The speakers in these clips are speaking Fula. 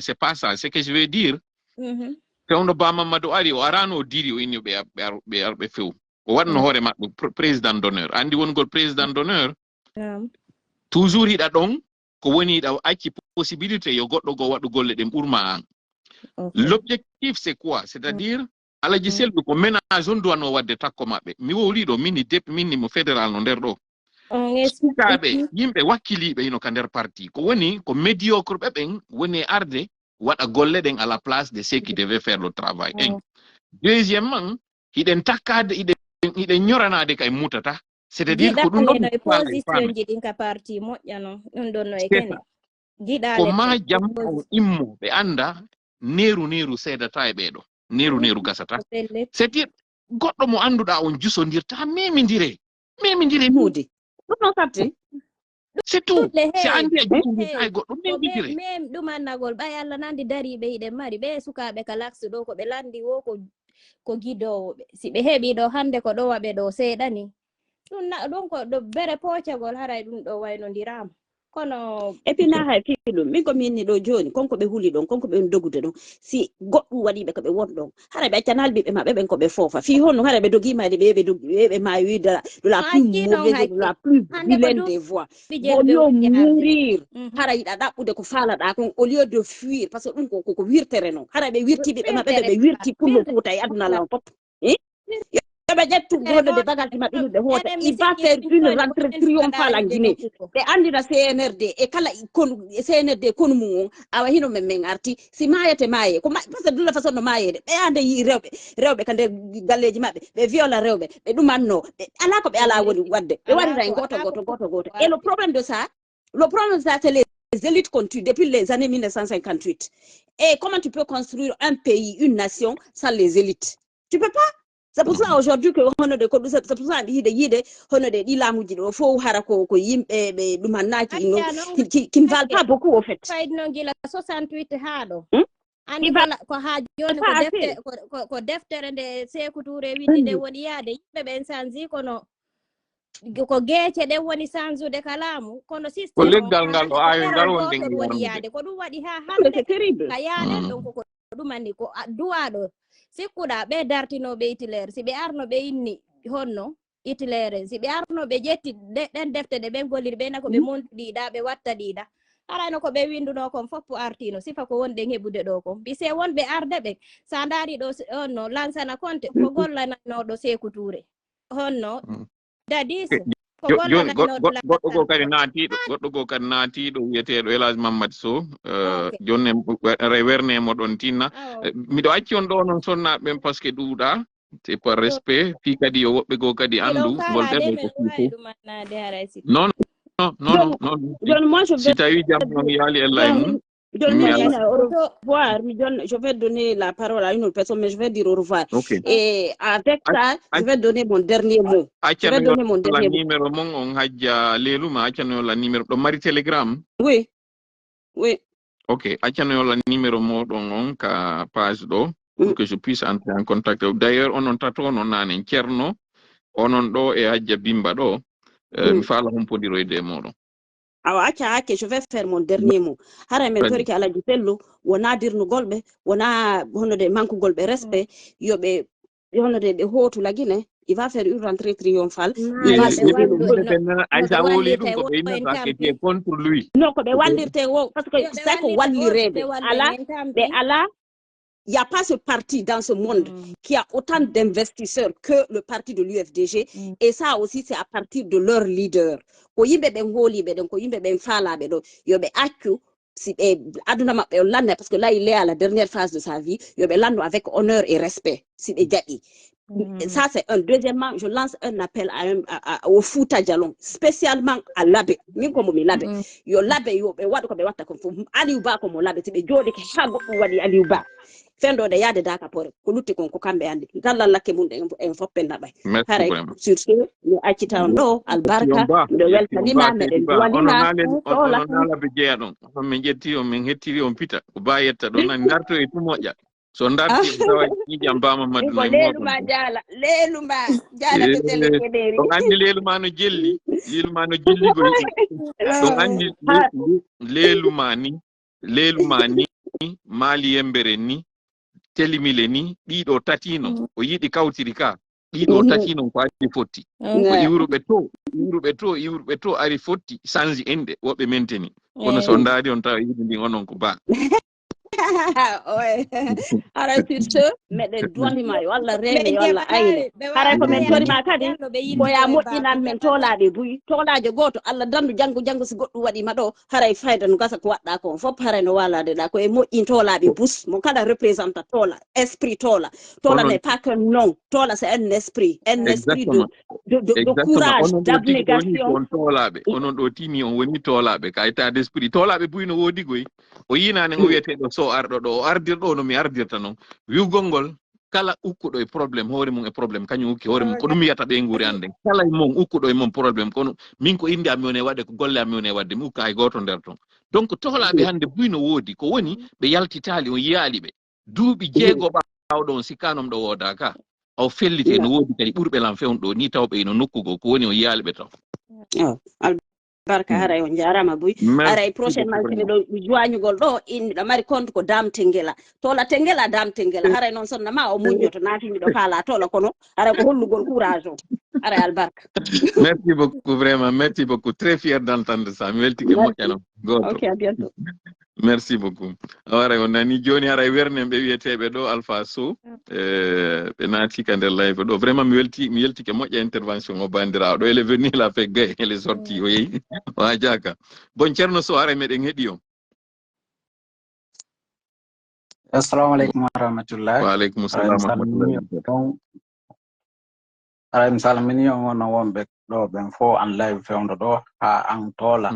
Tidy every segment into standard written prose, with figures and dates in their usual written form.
c'est pas ça. Ce que je veux dire, c'est on ba Mamadou Ari o arano diri o inni be few. O wadno hore mabbe président d'honneur. Andi wongol président d'honneur. Toujours hida don ko woni da acci possibilité yo goddo go wadu golle dem burma an. L'objectif c'est quoi? C'est-à-dire alaji seldu ko ménage on doit no wadde takko mabbe. Mi woli do mini mo fédéral no nder do. Sukaɓe yimɓe wakkiliɓe ino ka nder parti ko woni ko médiocre ɓe ɓen woni arde waɗa golle ɗen à la place de ceux qui devaient faire le travail. Deuxièmement hiɗen takkade hiɗen ñoranade kay mutata c'est-à-dire ko ɗum ɗon position ji ɗin ka parti moƴƴano ɗum ɗon no e kene ko ma jam o immo ɓe anda neru seedata e ɓeɗo neru gasata c'est-à-dire goɗɗo mo anduɗa on jusodirta memidire mudi c'est tout c'est andi a jusodirta e goɗɗo memidire même ɗumannagol ɓay Allah nandi dariɓe hiɗen mari ɓe sukaɓe ka laksi ɗo ko ɓe landi wo ko gidowoɓe si ɓe heeɓi ɗo hande ko ɗo waɓe ɗo seeɗani ɗum ko ɗo bere poocagol haray ɗum ɗo waynodirama kono et puis na hay fiɗum min ko minni ɗo joni konko ɓe huli ɗon konko ɓe dogude ɗon si goɗɗum waɗiɓe ko ɓe won ɗon hara ɓe accana halɓiɓe maɓɓe ɓen ko ɓe foofa fi honno hara ɓe dogimade ɓe mayi de la plus mauvaise de la plus vilaine des voix au lieu mourir hara yiɗa ɗaɓɓude ko faalaɗa kon au lieu de fuir par ce que ɗum koko wirtere noon hara ɓe wirtiɓiɓe maɓɓe ɓe wirti pullo fuuta e aduna law pop il va faire une rentrée triomphale en Guinée. Ɓe andina CNRD e kala CNRD kono mum awa hino men arti si mayete maye ko parce que de la façon no mayede ɓe ande yi rewɓe ka nder galleji maɓɓe ɓe viola rewɓe ɓe ɗumanno ala ko ɓe ala woni wadde ɓe waɗira en goto et le problème de ça c'est les élites qu'on tue depuis les années 1958 et comment tu peux construire un pays une nation sans les élites? Tu peux pas. C'est pour ça aujourd'hui que c'est pour ça yide hono de lamuji do fo hara ko yimbe be dumannaki qui ne valent pas beaucoup au fait. Fayno gila 68 haado. Andi ko ha joni ko deftere nde Sékou Touré windi de woni yaade yimbe ben sanzi kono ko geece de woni sanzude kalamu kono système ko leggal ngal o awi ngal woni yaade ko dum wadi ha hande c'est terrible. Ka yaade don ko dum andi ko duwaɗo sikkuɗa ɓe dartinoɓe Hitler si ɓe arno ɓe inni honno Hitler si ɓe arno ɓe ƴetti ɗen defte ɗe ɓe golliri ɓe na ko ɓe montuɗiɗa ɓe watta ɗiɗa arano ko ɓe winduno kon foppo artino sifa ko wonɗen heɓude ɗo kon bise wonɓe arde ɓe sa daari ɗo honno Lansana Conté ko gollananoɗo Sékou Touré honno Dadis goɗɗo go kadi naatiɗo wiyeteɗo Elhadji Mamadou Sow jonne wernemo ɗon tinna miɗo acci on ɗo noon sonnaɓe par ce que ɗuuɗa c'est par respect fi kadi yo woɓɓe go kadi andu ngol ɗeɓe non si tawi jam noon yaali Allah e mum je vais donner la parole à une autre personne, mais je vais dire au revoir. Okay. Et avec ça, je vais donner mon dernier mot. Je vais donner mon dernier numéro. On hajja leluma acciano la numéro do mari Telegram. Oui. Ok, acciano la numéro mo don on ka page do pour que je puisse entrer en contact. D'ailleurs, on tato non nane Cerno, onon do e hajja Bimba do. Mi fala hon podiro e de modo. Je vais faire mon dernier mot. Hara men tori ke ala jitello wona dirnu golbe wona hono de manku golbe respect yobe hono de hotu la Guinée il va faire une rentrée triomphale il va se contre lui non ko be waldirte parce que ça ko wallirebe ala il n'y a pas ce parti dans ce monde qui a autant d'investisseurs que le parti de l'UFDG. Et ça aussi, c'est à partir de leur leader. Ko yimbe ben holi be ko yimbe ben fala be do yobe accu si aduna mabbe lande parce que là il est à la dernière phase de sa vie yobe lando avec honneur et respect si be jabi. Ça c'est un. Deuxièmement, je lance un appel au Fouta Djallon, spécialement à l'abbé. Min comme mi l'abbé. Yo l'abbé yo be wadu ko be watta ko Aliou Ba comme l'abbé si be jodi ke hago wadi Aliou Ba. Fendo de yade daka pore ko lutti kon ko kambe andi dalla lakke mun en foppen nabay hare sur ce ni accita on do albarka de weltanima meden duwalina nala be jeeɗon on min jetti on min hettiri on pita ko bayetta do nan darto e tumoƴa so darti tawa jam bama maddu no leluma jala be tele kederi on andi leluma no jelli go don andi leluma ni Mali Embere ni telimile ni ɗiɗo tatino o yiɗi kawtiri ka ɗiɗo tatino ko ari fotti ko iwruɓe to ari fotti sanji inde woɓɓe menteni kono so ndaari on tawa yiɗi ndin onon ko ba haray sur ce meɗen duwandima yo Allah reene yo Allah ayne haray ko men torima kadi koya moƴƴinan men tolaɓe buyi tolaje goto Allah dandu janggo so goɗɗum waɗima ɗo haray fayda no gasa ko waɗɗa ko fof haray no walade ɗa koye moƴƴin tolaɓe bus mo kala représente tola esprit tola n'est pas que non tola c'est un esprit de courage d'abnégation on tolaɓe onon ɗo tini on woni tolaɓe ka état d'esprit tolaɓe buyi no wodi goy o yinane o wiyeteɗo so arɗo ɗo o ardirɗo no mi ardirta noon wiwgol ngol kala ukkuɗo e probléme hoore mum e probléme kañum ukki hoore mum ko ɗum wiyata ɓe nguuri anden kala e mum ukkuɗo e mum probléme kono min ko inde am woni wadde ko golle am woni wadde mi ukka hay goto nder ton donc tohlaɓe hande buy no woodi ko woni ɓe yaltitali on yiyaali ɓe duuɓi jeego ɓawɗo on sikkanom ɗo wooda ka o fellite no woodi kadi ɓurɓe lan fewn ɗo ni tawɓe ino nokkugo ko woni o yiyaali ɓe taw barka haray on jarama buy haray prochainement miɗo joignugol ɗo miɗo mari compte ko Dame Tengela tola Tengela Dame Tengela haray noon sonnama o muññoto naati miɗo faala tola kono haray ko hollugol courage o haray albarka merci beaucoup vraiment merci beaucoup très fier d'entendre ça mi weltike moƴƴano goto ok à bientôt merci beaucoup haray on nani joni haray wernen ɓe wiyeteɓe ɗo Alpha Sow ɓe naati ka nder live ɗo vraiment mi weltike moƴƴa intervention o bandiraɗo ɗo ele venu la fait gay ele sorti o yehi wa jaka bon Ceerno Sow haray meɗen heeɗi on assalamu aleykum wa rahmatullah wa aleykum salam wa rahmatullah aray mi salmini on no wonɓe ɗo ɓen fo an live fewndo ɗo ha an toola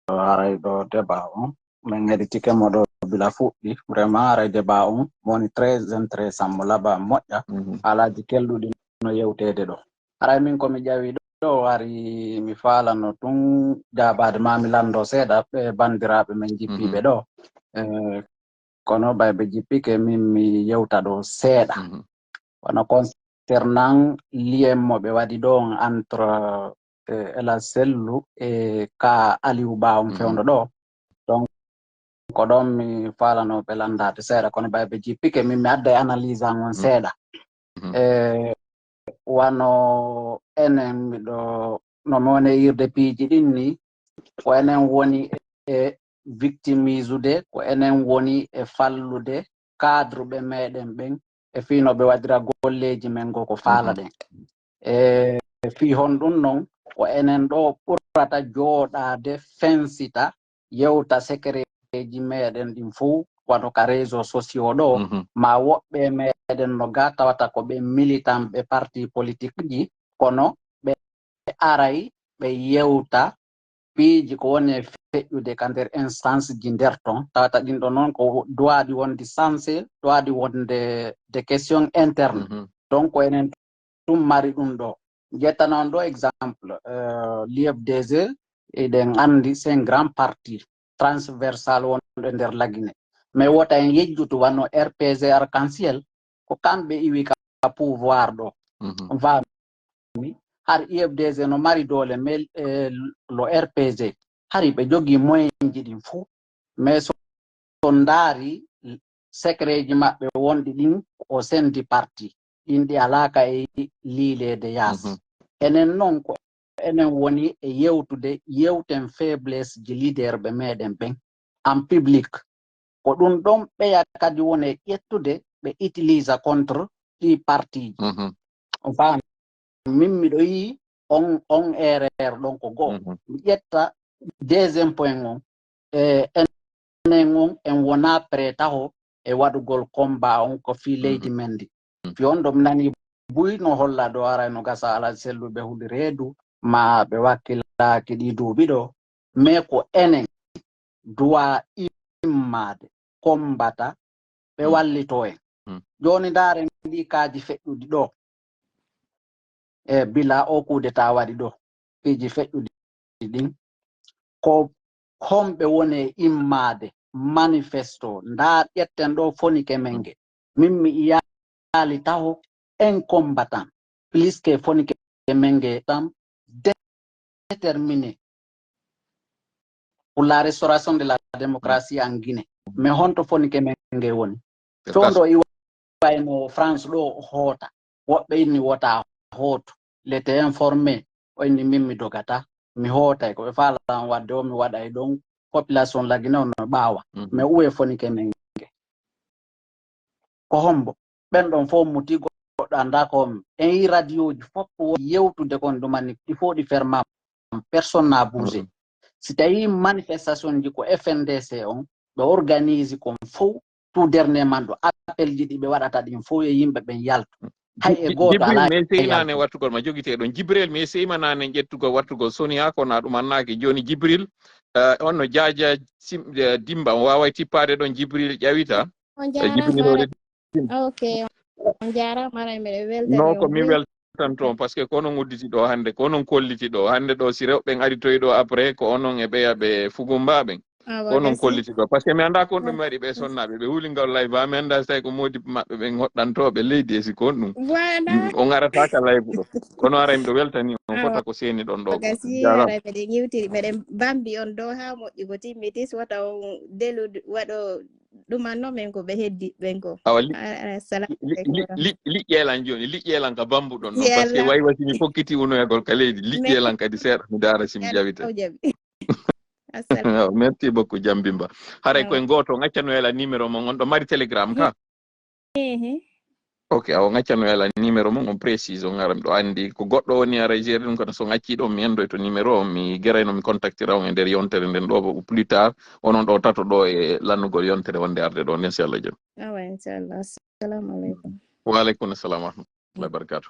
haray ɗo débat on min heɗitike mo ɗo bila fuɗɗi vraiment haray débat on woni très intéressant mo laaɓa moƴƴa halaji kelɗuɗi no yewtede ɗo haray min komi ƴawi ɗo wari mi falano tun jaabade ma mi lando seeɗa ɓe bandiraɓe men jippiɓe ɗo kono ɓayɓe jippike min mi yewta ɗo seeɗa wono concernant lien mo ɓe waɗi ɗo entre Ela Sellu e ka Aliou Ba on fewndo ɗo donc ko ɗon mi falano ɓe landade seeɗa kono ɓayɓe jippike min mi adda e analyse an on seeɗa wano enen miɗo nomi woni e yirde piiji ɗin ni ko enen woni e victimise ko enen woni e fallude cadre ɓe meɗen ɓen e fino ɓe waɗira golleji men go ko faala ɗen e fi hon ɗum noon ko enen ɗo ɓurata jooɗade fensita yewta secréji meɗen ɗin fou wato ka réseau sociaux ɗo ma woɓɓe meɗen no ga tawata ko ɓe militant ɓe parti politique ji kono ɓe aray ɓe yewta piiji ko woni e feƴƴude ka nder instance ji nder ton tawata ɗin ɗo noon ko dowaɗi wonde sensé dowaɗi wonde des questions internes donc ko enen tum mari ɗum ɗo jettanon ɗo exemple l'UFDG eɗen andi c'est un grand parti transversal wonɗo nder Laguine mais wota en yejjutu wanno RPG Arc-en-Ciel ko kamɓe iwi ka pouvoir ɗo fami har UFDG no mari doole mais lo RPG hari ɓe jogui moyen ji ɗin fou mais so ndaari secret ji maɓɓe wonɗi ɗin o sendi parti ɗin ɗi alaka e liilede yaas enen noon ko enen woni e yewtude yewten faiblesse ji leader ɓe meɗen ɓen en public ko ɗum ɗon ɓeya kadi woni e ƴettude ɓe utilisa contre ɗi parti ji on faami min miɗo yi on erreur ɗon ko goo mi ƴetta deuxiéme point on enen on en wona prêt taho e waɗugol combat on ko fi leydi men ndi fi on ɗo mi nani buy no holla ɗo ara no gasa ala selluɓe huɗi reedu ma ɓe wakkilaki ɗi duuɓi ɗo mais ko enen doit immade kombata ɓe wallito en joni ndaren ɗi kaaji feƴƴuɗi ɗo e bila o kudeta waɗi ɗo piiji feƴƴuɗi ɗin ko homɓe woni e immade manifesto nda ƴetten ɗo fonike menge min mi iyali taho un combattant plus que fonike menge tam déterminé pour la restauration de la démocratie en Guinée me honto fonike menge woni tondo iwayno France ɗo hoota woɓɓe inni wota hooto lete informé o inni min mi dogata mi hootay ko ɓe faalan wadde o mi waɗay ɗon population lagina no ɓaawa mais uwe fonike menge ko hombo ɓen ɗon fof muti goɗɗo anda ko en yi radio ji fof yewtude kon ɗumani il faut ɗi faire personne n'a bougé si tawi manifestation ji ko FNDC on ɓe organise kon fof tout dernièrement ɗo appel ji ɗi ɓe waɗata ɗin fof e yimɓe ɓen yaltu hay e goto ala mais seinane wattugol ma jogiteɗon Jibril mais seymanane ƴettugol wattugol Sonia ko na ɗum annaki joni Jibril on no jaaja dimba o wawa tippade ɗon Jibril ƴawita Jibril ok on jarama mbiɗa weltani non ko mi weltan toon par ce que ko onon udditi ɗo hannde ko onon kolliti ɗo hannde ɗo si rewɓe aritoyi ɗo après ko onon e ɓeya ɓe fugumbaɓen ko onon kolliti ɗo par ce que mi annda kon ɗum waɗi ɓe sonnaɓe ɓe huuligol live ha mi annda so tawi ko modiɓe maɓɓe ɓen hoɗɗantoɓe leydi e si kon ɗum on arataka live ɗo kono ara miɗo weltani on fota ko seeni ɗon ɗo gasi ara meɗen yewtiri meɗen bambi on dow ha moƴƴi ko timmitis wata on delu waɗo ɗumanno men ko ɓe heddi ɓen ko liƴƴelan joni liƴƴelan ka bambuɗon ɗon par ce que wayi wasimi fokkiti unoyagol ka leydi liƴƴelan kadi seeɗa mi dara simi jawite merci beaucoup Jambimba haray koye goto ŋaccano ela numéro mon on ɗo mari télégramme ka ok awo ŋaccano ela numéro mon on précise on ara miɗo andi ko goɗɗo woni ara géré ɗum kono so ŋacci ɗon mi endoy to numéro o mi guerayno mi contactira on e nder yontere nden ɗo plus tard onon ɗo tato ɗo e lannugol yontere wonde arde ɗo nden si Allah joni awa inchallah assalamu aleykum waaleykum assalam wa rahmatullahi barakatuh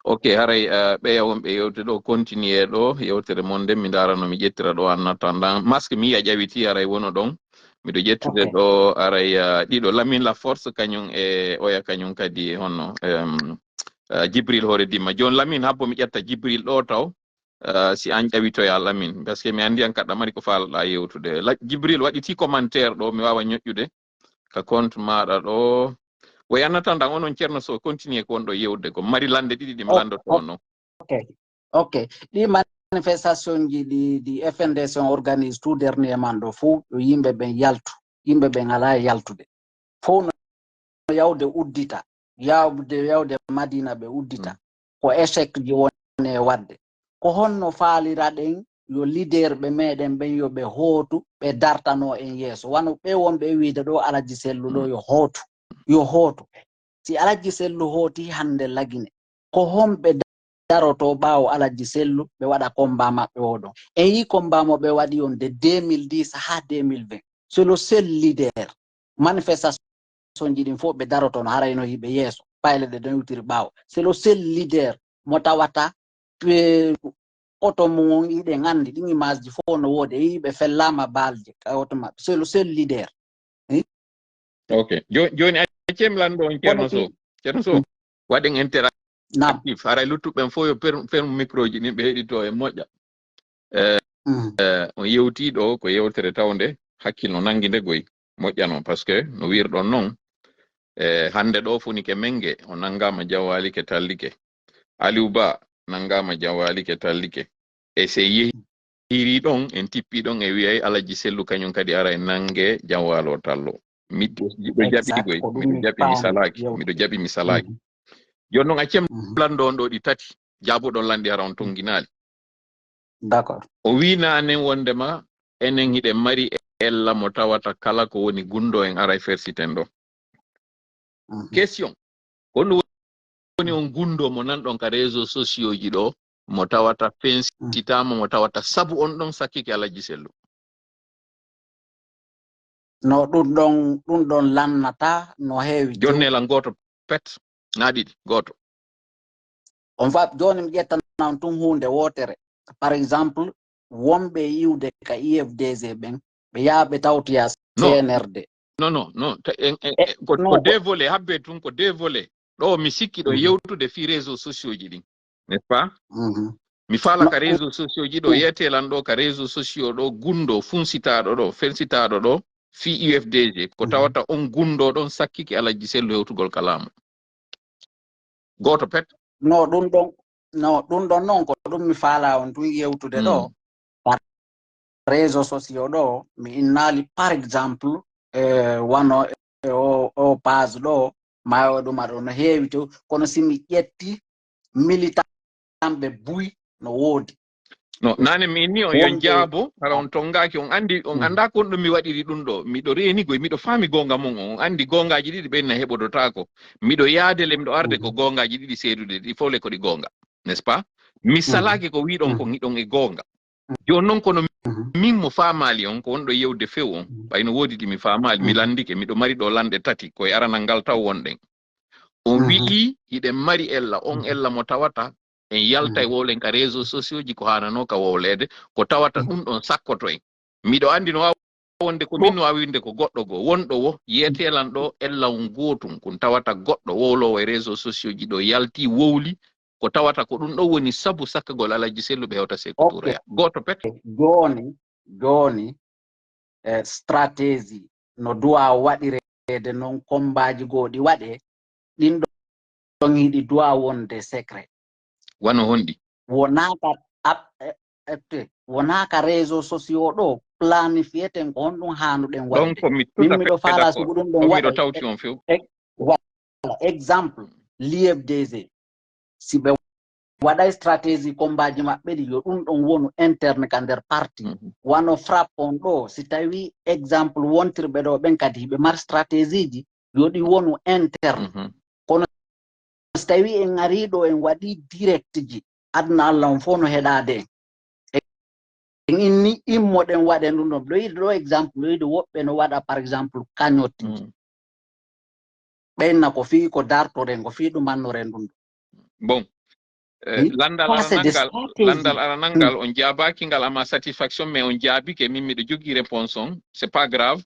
ok haray ɓeya wonɓe yewte ɗo continue ɗo yewtere mon nden mi darano mi ƴettira ɗo en attendant masque mi yiya ƴawiti aray wono ɗon miɗo ƴettude ɗo aray ɗiɗo Lamine la force kañum e oya kañum kadi honno Jibril hoore dimma joni Lamine habbo mi ƴetta Jibril ɗo taw si an ƴawitoya Lamine par ce que mi andi an kaɗɗa mari ko faalaɗa yewtude Jibril waɗiti commentaire ɗo mi wawa ñoƴƴude ka compte maɗa ɗo o yannata ndan onon ceerno so continue ko wonɗo yewde ko mari lande ɗiɗi ɗi mi landoto noon ok ɗi manifestation ji ɗi FNDC organise tout dernièrement ɗo fof yo yimɓe ɓen yaltu yimɓe ɓen ala yaltude fof no yawde uddita yawde Madina ɓe uddita ko échec ji woni e wadde ko honno faalira ɗen yo leader ɓe meɗen ɓen yo ɓe hootu ɓe dartano en yeeso wano ɓe wonɓe wiide ɗo Alaji Sellu ɗo yo hootu si Alaji Sellu hooti hande lagine ko homɓe daroto ɓaawo Alaji Sellu ɓe waɗa combat maɓɓe oɗon en yi combat mo ɓe waɗi on de 2010 ha 2020 c'est le seul leader manifestation ji ɗin fof ɓe daroto no harayno yiɓe yeeso payle ɗe ɗon yewtiri ɓaawo c'est le seul leader mo tawata oto mum yiɗen andi ɗin image ji fof no woodi e yiɓe fellama baalje oto maɓɓe c'est le seul leader ok joni accemi lanɗo on ceerno so waɗen interactif haray luttuɓeɓen fof yo ferme micro ji ɗin ɓe heɗito e moƴƴa on yewtiɗo ko yewtere tawde hakkille nangi nde goyi moƴƴano par ce que no wirɗon noon hande ɗo funike menge o nangama jawwalike tallike Aliou Ba nangama jawwalike tallike e se yehiri ɗon en tippi ɗon e wiyay Alaji Sellu kañum kadi ara e nangue jawwalo tallo miɗo jaɓi goy miɗo jaɓi mi salaki joni noon accem lando on ɗo ɗi tati jabuɗon landi ara on tonginali d'accord o winane wondema enen hiɗen mari ella mo tawata kala ko woni gundo en ara e fersiten ɗo question hono woni on gundo mo nanɗon ka réseau sociaux ji ɗo mo tawata fensitama mo tawata sabu on ɗon sakkike Alaji Sellu no ɗum ɗon lannata no heewi jonnelan goto pet na ɗiɗi goto on fa joni mi ƴettanan tun hunde wotere par exemple wonɓe yiwde ka IFDG ɓen ɓe yaaɓe tawtoya CNRD non ko dévolé habbe tun ko dévolé ɗo mi sikki ɗo yewtude fi réseau sociaux ji ɗin n'est ce pas mi faala ka réseau sociaux ji ɗo yetelan ɗo ka réseau sociaux ɗo gundo funsitaɗo ɗo fensitaɗo ɗo fi UFDG ko tawata on gundo ɗon sakkiki Alaji Sellu hewtugol kalamu goto pet no ɗum ɗon noon ko ɗum mi faala on tun yewtude ɗo par réseau sociaux ɗo mi innali par exemple wano o base ɗo mayo ɗum aɗo no heewi to kono simi ƴetti militant ɓe buy no woodi no nane min ni on yo jaabo hara on tongaki on andi on anda kon ɗum mi waɗiri ɗum ɗo miɗo reeni goy miɗo faami gonga mon on andi gongaji ɗiɗi ɓenna heɓodotako miɗo yaadele miɗo arde ko gongaji ɗiɗi seedude ɗi fole ko ɗi gonga n'est ce pas mi salaki ko wiɗon ko giɗon e gonga joni noon kono min mo faamali on ko wonɗo yewde few on ɓayno woodi ɗi mi faamali mi landike miɗo mari ɗo lande tati koye aranal ngal taw wonɗen on wi'i hiɗen mari ella on ella mo tawata en yalta e wowlen ka réseau sociaux ji ko hanano ka wowlede ko tawata ɗum ɗon sakkoto en miɗo andi no wawa wonde ko min no wawi winde ko goɗɗo goo wonɗo wo yetelan ɗo ella on gotum kon tawata goɗɗo wowlowo e réseau sociaux ji ɗo yalti wowli ko tawata ko ɗum ɗo woni sabu sakkagol Alaji Sellu ɓe hewta Sékou Touré goto pet joni stratégie no duwa waɗirede noon kombaji goɗi waɗe ɗin ɗon hiɗi duwa wonde secret wano honɗi wonaka réseau sociaux ɗo planifiéten ko honɗum hanuɗen waɗde min miɗo faala sugu ɗum ɗon waɗa tawti on few exemple l'IFDG si ɓe waɗay stratégie combaji maɓɓe ɗi yo ɗum ɗon wonu interne ka nder parti wano frappe on ɗo si tawi exemple wontirɓe ɗo ɓen kadi ɓe mari stratégie ji yo ɗi wonu interne kono si tawi en ari ɗo en waɗi direct ji adna Allah on fof no heɗade en inni immoɗen waɗen ɗum ɗon ɗo yiɗi ɗo exemple ɗo yiɗi woɓɓe no waɗa par exemple cagnotte ɓenna ko fi ko dartoren ko fi ɗumannoren ɗum bon landal aranangal on jaabaki ngal ama satisfaction mais on jaabike min miɗo jogui réponse on c'est pas grave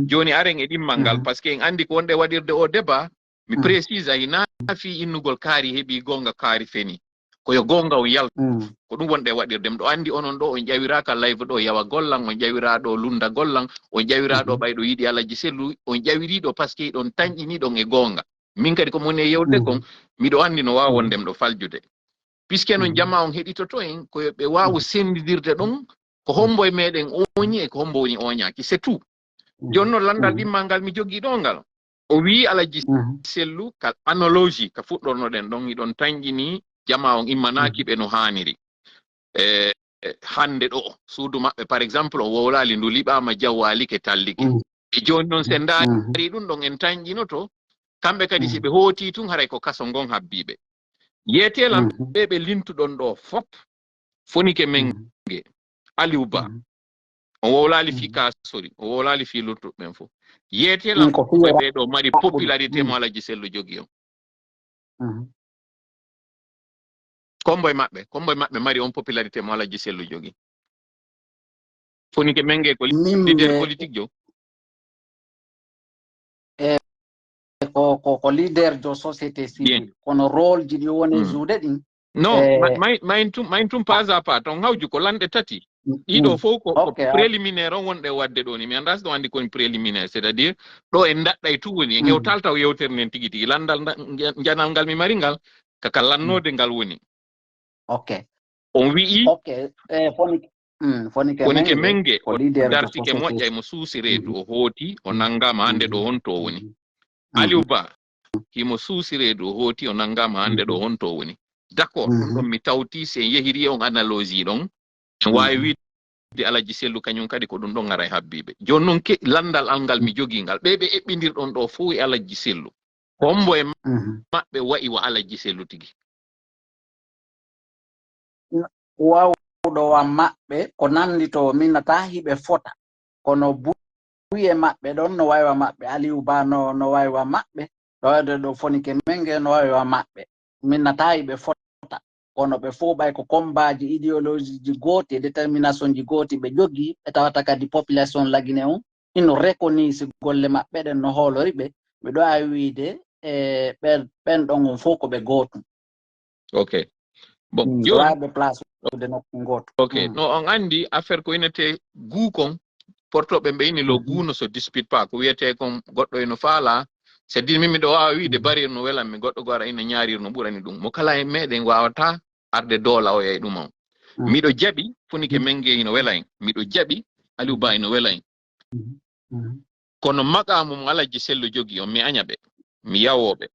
joni aren e ɗimmal ngal par ce que en andi ko wonɗe waɗirde o débat mi précise ay naafi innugol kaari heeɓi gonga kaari feni koyo gonga on yalta ko ɗum wonɗe waɗirde mɗo andi onon ɗo on ƴawiraka live ɗo yawa gollan on ƴawira ɗo lunda gollan on ƴawira ɗo ɓayɗo yiɗi Alaji Sellu on ƴawiriɗo par ce que ɗon tañƴiniɗon e gonga min kadi ko moni e yewde kon miɗo andi no wawa wonde mɗo faljude puisque non jama on heɗitoto en koyo ɓe wawa sendidirde ɗon ko hombo e meɗen oñi e ko hombo woni oñaki c'est tout joni noon landal ɗimmal ngal mi jogui ɗo ngal o wi Alaji Sellu ka analogie ka fuɗɗornoɗen ɗon iɗon tañƴini jama on immanaki ɓe no haniri hande ɗo suudu maɓɓe par exemple o wowlali ndu liɓama jawwalike tallike e joni noon se daari ɗum ɗon en tañƴinoto kamɓe kadi si ɓe hooti tun haray ko kaso ngon habbiɓe yetelan ɓe lintuɗon ɗo fop fonike menge Aliou Ba o wowlali fi kasori o wowlali fi luttuɓe ɓen fof yetelan ɓe ɗo mari popularité mo Alaji Sellu jogui on komboye maɓɓe mari on popularité mo Alaji Sellu jogui fonike menge ko leader politique jo ko leader jo société civile kono rôle ji ɗi woni juuɗe ɗin non main tum pas à pas ton hawju ko lanɗe tati ɗiɗo fof ko préliminaire on wonɗe wadde ɗo ni mi anda so ɗum andi koni préliminaire c'est à dire ɗo en daɗɗay tu woni en hewtal taw yewtere nden tigui tigui landal janal ngal mi mari ngal kaka lannode ngal woni on wi'i fonike menge o dartike moƴƴa mo suusi reedu o hooti o nanngama hande ɗo honto woni Aliou Ba himo suusi reedu o hooti o nanngama hande ɗo honto woni d' accord ɗum ɗon mi tawti si en yehiri on analogie ɗon en wawi wiide Alaji Sellu kañum kadi ko ɗum ɗon ara e habbiɓe joni noon landal alngal mi jogui ngal ɓe eɓɓidirɗon ɗo fo e Alaji Sellu hombo e maɓɓe wayi wa Alaji Sellu tigui wawɗo wa maɓɓe ko nandi to minnata hiɓe fota kono buye maɓɓe ɗon no wawi wa maɓɓe Aliou Ba no wawi wa maɓɓe ɗo fonike menge no wawi wa maɓɓe minnata hiɓe fota kono ɓe fo ɓay ko combaji idéologie ji gooti détermination ji gooti ɓe jogui ɓe tawata kadi population lagine on ino reconnaisse golle maɓɓe ɗen no hoolori ɓe ɗo awi wiide ɓen ɗon on fof ko ɓe gootum ok bon waɓe place no on andi affaire ko inete guukon portoɓe mbeyni lo guuno so dispute pas ko wiyete kon goɗɗo eno faala c'est dire min miɗo wawa wiide barir no welanmi goɗɗo go ara ina ñaarir no ɓurani ɗum mo kala e meɗen wawata arde doola o e ɗum on miɗo jaɓi fonike menge ino wela en miɗo jaɓi Aliou Ba ino wela en kono maqamum alaji sellu jogi on mi anyabe mi yawobe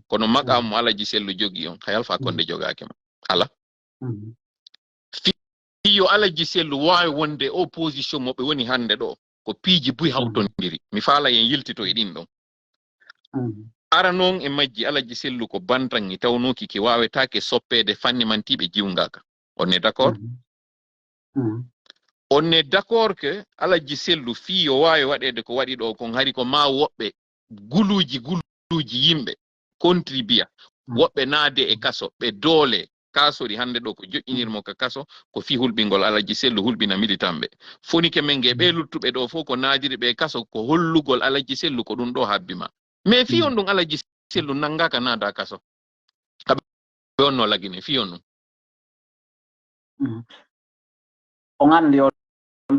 kono maqamum alaji sellu jogi on hayalfa konde jogake ma ala fiyo alaji sellu waawi wonde opposition mo be woni hande do ko piiji buy hawtondiri mi faala yen yiltito e din don ara non e majji alaji sellu ko bantangi tawnoki ki wawetake soppede fanni mantibe jiwngaka on est d'accord on est d'accord que alaji sellu fiyo waawi wadede ko wadi do kon hari ko ma wobbe guluji yimbe contribua wobbe naade e kaso be dole kasori hande do ko jo'inirmo ka kaso ko fi hulbingol alaji sellu hulbina militambe foni ke menge be luttube do fo ko naadiri be kaso ko hollugol alaji sellu ko dun do habbima mais fi on dun alaji sellu nangaka naada kaso kabe onno lagine fi on on andi on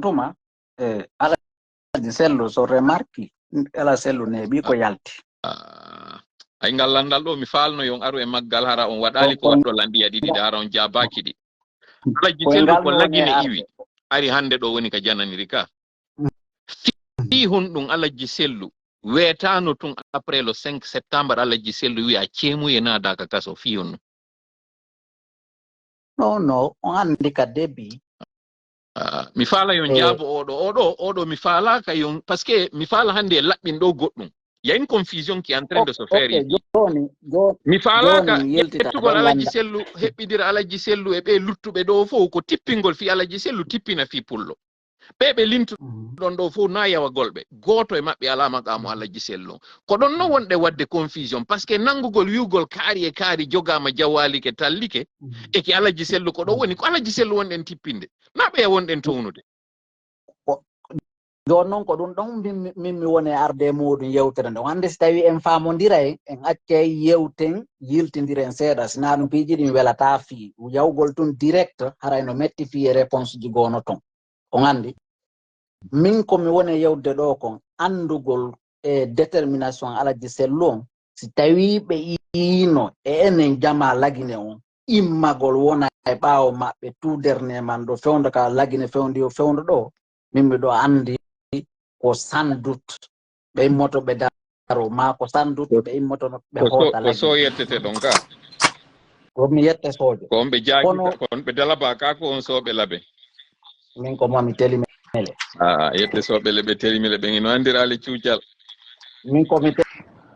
tuma alaji sellu so remarki ala sellu ne bi ko yalti ay ngallandal do mi falno yon aru e maggal hara on wadali ko waddo landiya didi hara on jabaki di alaji sellu ko lagine iwi ari hande do woni ka jananiri ka fi hundum alaji sellu wetano tun après le 5 septembre alaji sellu wi a cemu e nada ka kaso fi on no on andi ka debi mi fala yon jabo odo mi fala ka yon parce que mi fala hande labbin do goddum il y a une confusion qui est en train de se faire ici. Mi fala ka yettugol alaji sellu hebbidira alaji sellu e be luttube do fo ko tippingol fi alaji sellu tippina fi pullo be lintu don do fo na yawa golbe goto e mabbe alama ka mo alaji sellu ko don no wonde wadde confusion parce que nangugol yugol kaari jogama jawali ke tallike e ki alaji sellu ko do woni ko alaji sellu wonden tippinde na be wonden townude don non ko dun don mi woni arde modum yewtere ndo hande so tawi en famondira en acce yewten yiltindira en seeda sina dum piiji dum welata fi yawgol tun direct harayno metti fi réponse ji gono ton on andi min ko mi woni yewde do kon andugol e détermination alaji sellu si tawi be ino e enen jama lagine on immagol wona e baawo mabbe tout dernier man do fewndo ka lagine fewndi o fewndo do min mi do andi ko sans doute be moto be daro ma ko sans doute be moto be hota ko so yettete don ka ko mi yette sojo ko be jaagi kon be dalaba ka ko on so be labe min ko mami telimele yette so be lebe telimele be no andirale ciujal min ko mi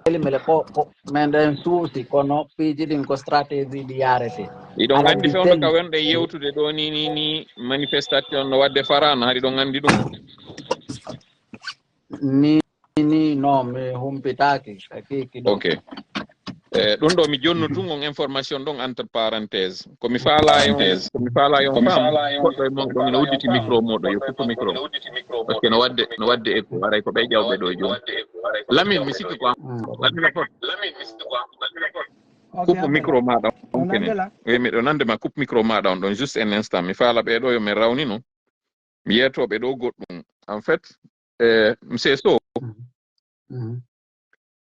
telimele ko menden suusi kono piiji din ko stratégie di yarete idon andi fewndo ka wonde yewtude do ni manifestation no wadde farana hari don andi dum ni no me humpitaki akiki do okay don do mi jonno tun on information don entre parenthèse ko mi fala yon fam ko mo do no udditi micro modo yo ko micro parce que no wadde e ko waray ko be jawbe do jom lamin mi sikki ko coupe micro ma da on kene e mi do nande ma coupe micro ma da on don juste un instant mi fala be do yo mi rawni no mi yeto be do goddum en fait monsieur so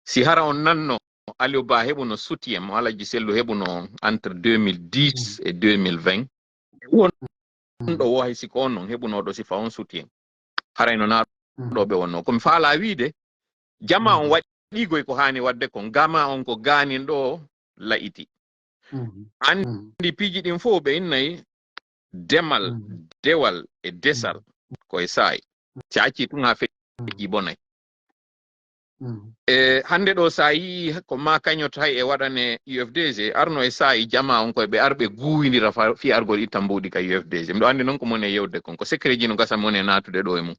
si hara on nanno Aliou Ba hebuno soutien mo alaji sellu hebuno entre 2010 et 2020 won do wo hay siko non hebuno do si fa on soutien harayno na do be wonno komi faala wiide jama on wadi goy ko hani wadde ko gama on ko ganin do laiti andi piji din fo be innay demal dewal e desal ko e sai tiaci tun ha fe ibonay hande do sayi ko ma kanyot hay e wadane UFDG arno e sayi jama on ko be arbe guwindira fi argol itambudi ka UFDG mdo andi non ko mone yewde kon ko secret ji no gasa mone natude do e mum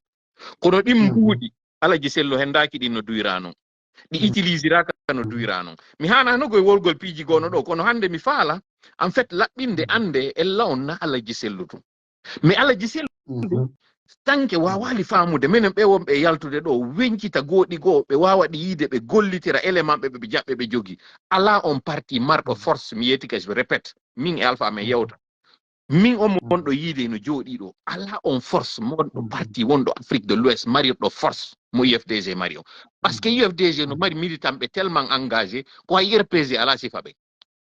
kono dim buudi alaji sello hendaki din no duirano di utilisera ka no duirano mi hana no go wolgol piji gono do kono hande mi faala en fait labbinde ande e lawn na alaji sellutu mais alaji sellu tanke wawali famude menen be wonbe yaltude do wencita godi go be wawadi yide be gollitira element be jabbe be jogi ala on parti mardo force mi yeti ka je répète min e alpha me yewta min o mondo yide no jodi do ala on force mondo parti wondo Afrique de l'Ouest mario do force mo UFDG mario parce que UFDG no mari militant be tellement engagé ko ay RPG ala sifabe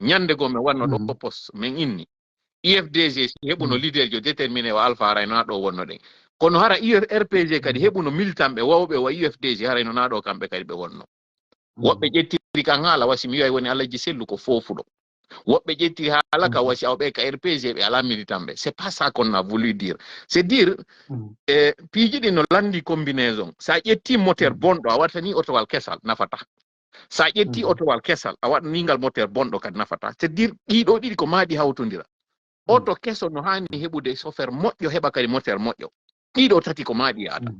nyande go me wanno do poste men inni UFDG hebuno leader jo déterminé o alpha rayna do wonno de kono hara RPG kadi heɓuno militant ɓe wawɓe wa UFDG hara no naɗo kamɓe kadi ɓe wonno woɓɓe ƴettiri kan haala wasi mi wi'ay woni Alaji Sellu ko fofuɗo woɓɓe ƴettiri haala ka wasi awɓe ka RPG ɓe ala militant ɓe c'est pas ça qu'on a voulu dire c'est dire piiji ɗi no landi combinaison sa ƴetti moteur bonɗo a watta ni otowal kesal nafata sa ƴetti otowal kesal a waɗa ni ngal moteur bonɗo kadi nafata c'est dire ɗiɗo ɗiɗi ko maɗi hawtodira oto keso no hani heɓude chauffeur moƴƴo heɓa kadi moteur moƴƴo ɗiɗo tati ko maɗi yaada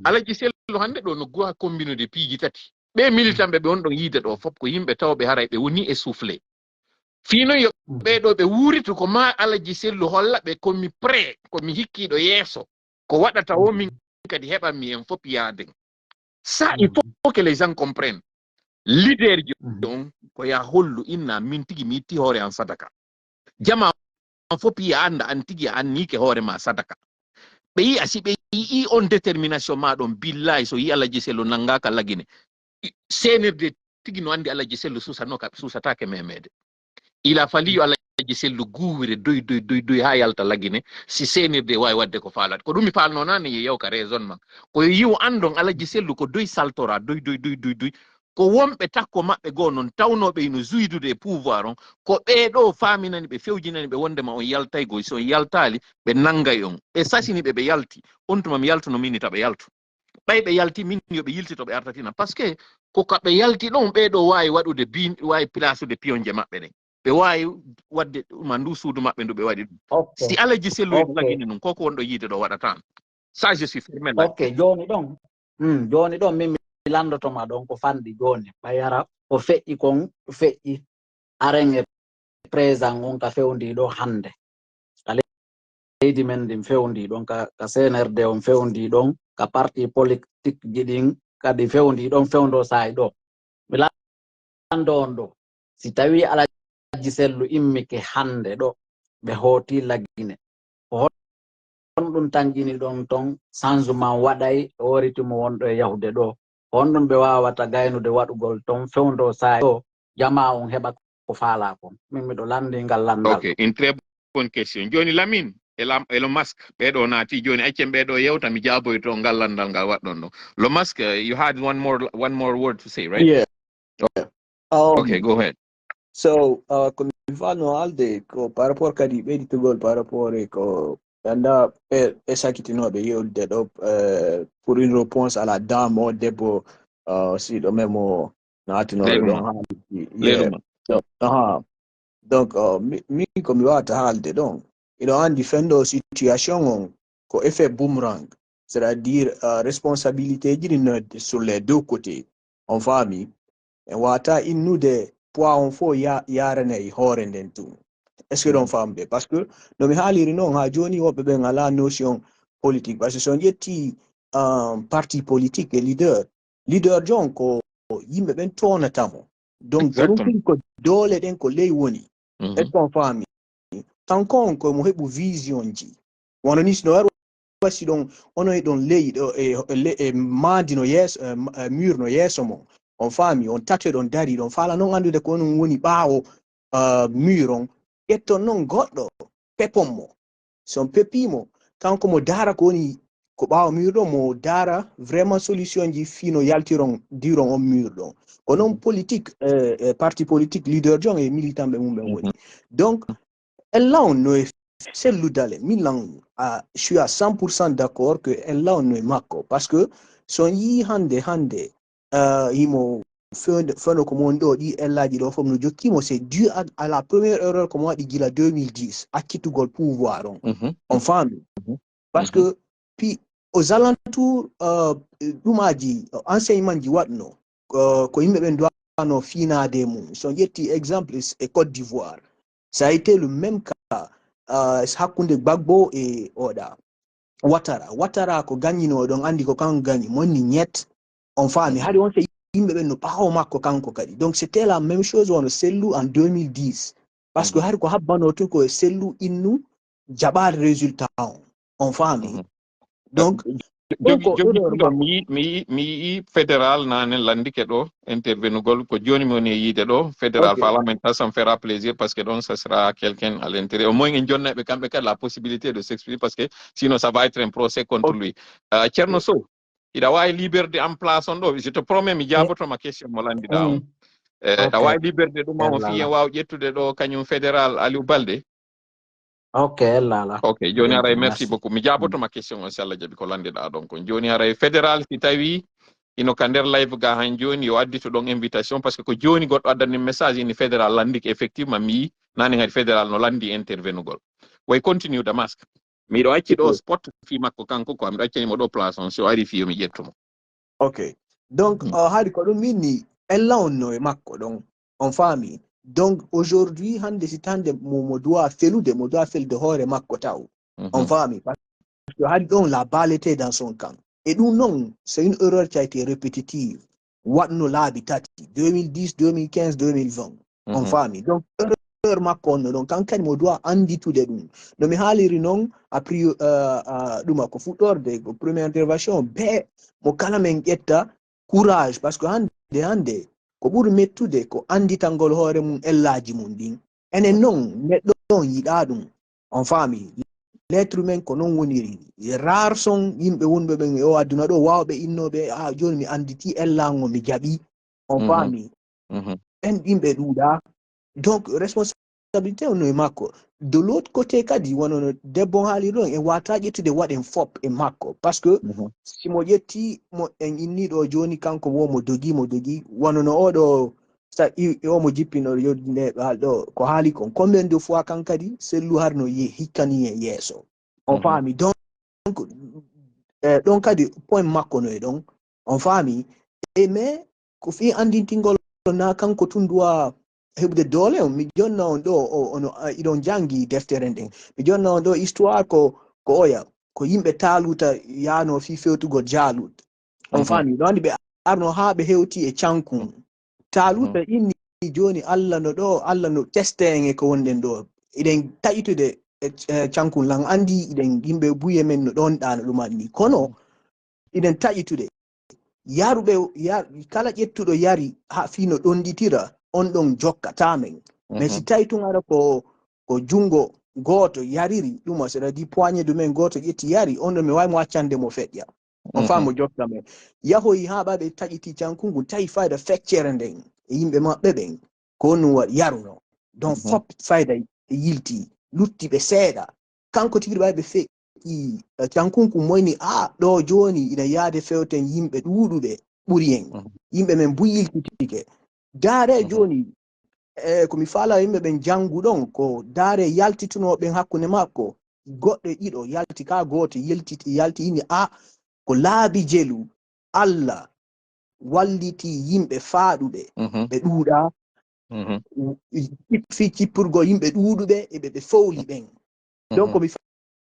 Alaji Sellu hande ɗo no goha combinude piiji tati ɓe militant ɓe on ɗon yiide ɗo fof ko yimɓe tawɓe haray ɓe woni e soufflé fino yo ɓeɗo ɓe wurito ko ma Alaji Sellu holla ɓe komi prêt komi hikkiɗo yeeso ko waɗata o min kadi heɓanmi en fof yaaden ça il faut que les gens comprennent leader ji on ko ya hollu inna min tigi mi itti hoore an sadaka jama fof ya anda an tigi an ni ke hoore ma sadaka ɓe yi asi ɓe yi on détermination ma ɗon billahi so yi Alaji Sellu nangaka lagine senirde tigi no andi Alaji Sellu susatake memede il a fallu yo Alaji Sellu guwire doy ha yalta lagine si senirde wawi wadde ko faalade ko ɗum mi falno nane yew ka raisonnement ko yiw andon Alaji Sellu ko doy saltora doy ko wonɓe takko maɓɓe goo noon tawnoɓe no juydude e pouvoir on ko ɓeɗo faminani ɓe fewjinani ɓe wondema on yaltay goy so yaltali ɓe nangay on ɓe sasini ɓe yalti on tuma mi yaltuno minni taɓe yaltu ɓay ɓe yalti min yoɓe yiltito ɓe artatina par ce que ko kaɓe yalti ɗon ɓeɗo wawi waɗude wawi placude piyonje maɓɓe ɗen ɓe wawi wadde ɗuma ndu suudu maɓɓe ndu ɓe waɗi ɗum si Alaji Sellu lagini ɗum koko wonɗo yiide ɗo waɗata ça je suis fermé là joni ɗon min mi landotoma ɗon ko fanɗi joni ɓayara ko feƴƴi kon feƴƴi aren e présent on ka fewndi ɗo hande ka leydi men ndin fewndi ɗon ka CNRD on fewndi ɗon ka parti politique ji ɗin kadi fewndi ɗon fewndo saay ɗo mi lando on ɗo si tawi Alaji Sellu immike hande ɗo ɓe hooti lagine ko on ɗum tanjini ɗon ton changement waɗay woritimo wonɗo e yahude ɗo on ɗum ɓe wawata gaynude waɗugol ton fewndo saay ɗo jama on heɓa ko faala kon min miɗo landi ngal landal ok une très bonne question joni Lamine Elon Musk ɓeɗo naati joni accen ɓeɗo yewta mi jaaboyto ngal landal ngal waɗɗon ɗo Elon Musk you had one more word to say, right? Yeah. Okay, go ahead. So ko mi falno haalde ko par rapport kadi ɓeyditugol par rapport e ko anda ɓe sakitinoɓe yewde ɗo pour une réponse à la dame o debbo si ɗo men mo naatinoɓe ɗon haali donc min ko mi wawata haalde ɗon iɗo andi fendo situation on ko effet boomerang, c'est à dire responsabilité ji ɗi sur les deux côtés on faami en wata innude poids on fo yarane e hoore nden tun est ce que ɗon famde par ce que no mi haaliri noon ha joni woɓɓe ɓen ala notion politique par ce que son ƴetti parti politique e leader jon ko yimɓe ɓen tonatamo donc ɗum ko doole ɗen ko ley woni est ce qu'on faami kanko on ko mo heɓu vision ji wono ni no war wasi ɗon ono e ɗon ley ɗo e maadi no yeeso mur no yeeso mo on faami on tato ɗon dari ɗon faala noon andude ko onon woni ɓaawo mur on ƴetton noon goɗɗo pepon mo son pepimo kanko mo daara ko woni ko ɓaawo mur ɗon mo daara vraiment solution ji fino yaltiron diron on mur ɗon ko noon politique parti politique leader jon e militant ɓe mum ɓen woni donc en lawn no e selludale min lan je suis à 100% d'accord que en lawn no e makko parce que son yi hande himo feno ko mon ɗo ɗi ellaji ɗo fof no jokkimo c'est dû à la première erreur ko mo waɗi gila 2010 accitugol pouvoir on faami parce que puis aux alentours ɗumaji enseignement ji waɗno ko yimɓe ɓen doano finade mum son ƴetti exemple e Côte d'Ivoire ça a été le même cas hakkunde Gbagbo e oɗa Ouattara ko gagnino ɗon andi ko kanko gagni monni ñett on faami haade on se yimɓe ɓen no ɓaawo makko kanko kadi donc c'était la même chose wono Sellu en 2010 parce que haade ko habbano tun ko Sellu innu jaɓaade résultat on faami donc mi fédéral nane landike ɗo intervenugol ko joni mi woni e yiide ɗo fédéral parlement ça me fera plaisir parce que donc ça sera quelqu'un à l'intérieur au moins en jonneɓe kamɓe kadi la possibilité de s'exprimer parce que sinon ça va être un procès contre lui Thierno Sow iɗa wawi liberde en place on ɗo je te promets mi jabotoma question mo landiɗa on aɗa wawi liberde ɗum on fi en waw ƴettude ɗo kañum fédéral Aliou Baldé ok joni aray merci beaucoup mi jabotoma question on si Allah jaaɓi ko landiɗa ɗon kon joni aray fédéral si tawi ino ka nder live ga han joni yo addi to ɗon invitation parce que ko joni goɗɗo addani message ini fédéral landike effectivement mi yi nani hadi fédéral no landi intervenugol way continue Damasque miɗo acci ɗo spot fi makko kanko ko miɗo accanimo ɗo place on so ari fiyo mi ƴettumo ok donc haadi ko ɗum minni ella on no e makko ɗon on faami donc aujourd'hui hande si tande mo doit felude hoore makko taw on faami parce que haadi ɗon la balle était dans son camp et ɗum non c'est une erreur qui a été répétitive waɗno laabi tati 2010 2015 2020 on faami donc erreur makko on no ɗon kankani mo doit anditude ɗum no mi haaliri noon après ɗuma ko fuɗɗorde ko première intervention be mo kala men ƴetta courage parce que hande ko ɓuri mettude ko anditangol hoore mum ellaji mum ɗin enen noon neɗɗo on yiɗa ɗum on faami l'être humain ko non woniri rare son yimɓe wonɓe ɓen o aduna ɗo wawɓe innoɓe joni mi anditi ellango mi jaɓi on faami en yimɓe ɗuuɗa donc responsabilité on no e makko de l'autre côté kadi wonono debbo haali ɗon e wata ƴettude waɗen fop e makko par ce que simo ƴetti mo en inniɗo joni kanko womo dogi wonono oɗo omo jippino yoddine ɗo ko haali kon combien de fois kan kadi sellu harno hikkani e yeeso on faami donc ɗon kadi point makko no e ɗon on faami e mais ko fi andintingol na kanko tun duwa heɓde doole on mi jonna on ɗo ono iɗon jangi deftere nden mi jonna on ɗo histoire ko oya ko yimɓe taaluta yaano fi fewtugo jaalut on faami ɗo andi ɓe arno ha ɓe hewti e cankun taaluta inni joni Allah no teste en e ko wonɗen ɗo eɗen taƴitude cankun lan andi eɗen yimɓe buye men no ɗon ɗano ɗum anni kono eɗen taƴitude yaruɓe kala ƴettuɗo yari ha fino ɗonditira on ɗon jokkata men mais si tawi tun ara ko jungo goto yariri ɗum c'est à dire poignée de main goto ƴetti yari on ɗon mi wawi mo accande mo feƴƴa on faamo jokka men yahoyi ha ɓaɓe taƴiti cankungu tawi fayda feccere nden e yimɓe maɓɓe ɓen ko onum waɗi yaruno donc fop fayda yilti luttiɓe seeɗa kanko tigi ɓaɓe feƴƴi cankunku moyni ɗo joni ina yaade fewten yimɓe ɗuuɗuɓe ɓuri en yimɓe men buyiltitike daare joni komi faala yimɓe ɓen janguɗon ko daare yaltitunoɓen hakkunde makko goɗɗo ɗiɗo yalti ka goto yalti ini ko laabi jelu Allah walliti yimɓe faaɗuɓe ɓe ɗuuɗa fi cippurgo yimɓe ɗuuɗuɓe eɓe fowli ɓen donc komi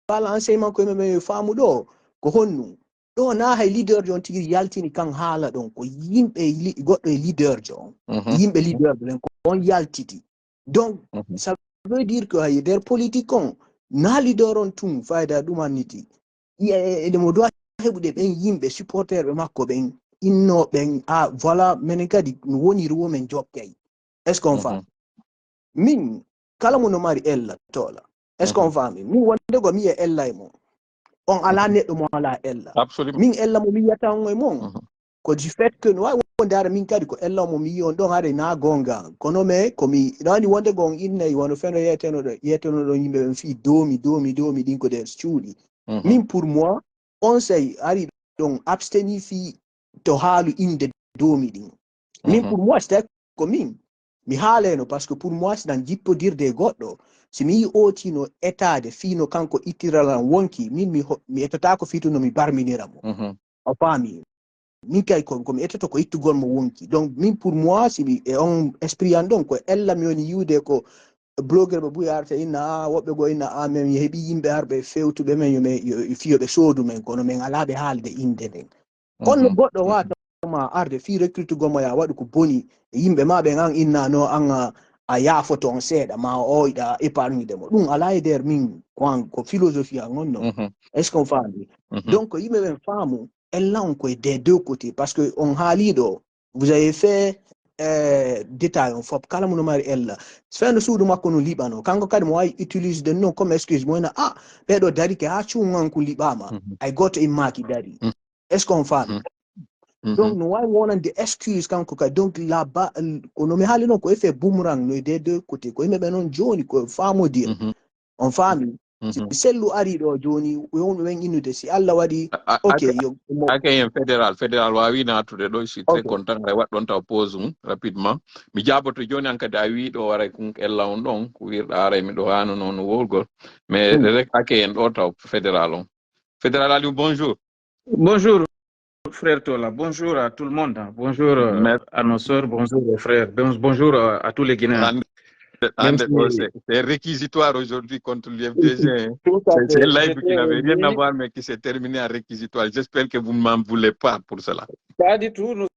faala enseignement ko yimɓe ɓen faamu ɗo ko honnu ɗo na hay leader jo on tigi yaltini kan haala ɗon ko yimɓe goɗɗo e leader jo on yimɓe leader ɓen ko on yaltiti donc ça veut dire que hay nder politique on na leader on tun fayda ɗum anniti ede mo doit heɓude ɓen yimɓe supporter ɓe makko ɓen innoɓen voilà minen kadi mi woniri women jokkay est ce qu'on faami min kala mo no mari ella tola est ce qu'on faami min wondego mi e ella e mon on ala neɗɗo mo ala ella min ella mo mi yiyata on e mon ko du fait que no wawi wonde ara min kadi ko ella mo mi yi on ɗon haade na gonga kono mais komi ɗani wonde gon innayi wono feno yetenoɗo yimɓe ɓen fi domi ɗin ko nder cuuɗi min pour moi on say ari ɗon absteni fi to haalu inde domi ɗin min pour moi c'est ko min mi haaleno par ce que pour moi siɗan jippodirde goɗɗo si mi yi otino etade fino kanko ittiralan wonki min mi ettata ko fituno mi barminira mo o faami min kay komi ettoto ko ittugol mo wonki donc min pour moi si e on esprit an ɗon ko ella mi woni yiwde ko blogueur ɓe ɓuuri arta inna woɓɓe go inna men mi heeɓi yimɓe arɓe fewtuɓe men yo fiyoɓe soodu men kono min alaɓe haalde inde nden kono goɗɗo watama arde fi recrute gomo ya waɗu ko boni yimɓe ma ɓen an inna no an a ya photo on seeda ma o ida épargne de mo dum ala e der min ko philosophie ngon non est-ce qu'on famille donc yime ben famu elle là on ko des deux côtés parce que on halido vous avez fait détail on faut kala mun mari elle fait no suudu makko no libano kanko kadi mo way utilise de non comme excuse mo na be do dari ke ha chu ngan ko libama I got a maki dari est-ce qu'on famille donc no way wonande excuse kanko ka donc là-bas kono mi haali non ko effet boomerang no des deux côtés ko yimɓe noon joni ko faamo dire on faami si sellu ari ɗo joni wonɓe ɓen innude si Allah waɗi ok ake fédéral wawi natude ɗo je suis très content ay waɗɗon taw pause mum rapidement mi jaboto joni an kadi a wi ɗo waray kon ella on ɗon ko wirɗa aray miɗo hano noon wolgol mais rek ake en ɗo taw fédéral on fédéral Aliou bonjour. Bonjour frère Tola, bonjour à tout le monde, bonjour à nos sœurs, bonjour aux frères, bonjour à tous les Guinéens. C'est réquisitoire aujourd'hui contre l'UFDG. C'est un live qui n'avait rien à voir mais qui s'est terminé en réquisitoire. J'espère que vous ne m'en voulez pas pour cela. Pas du tout, nous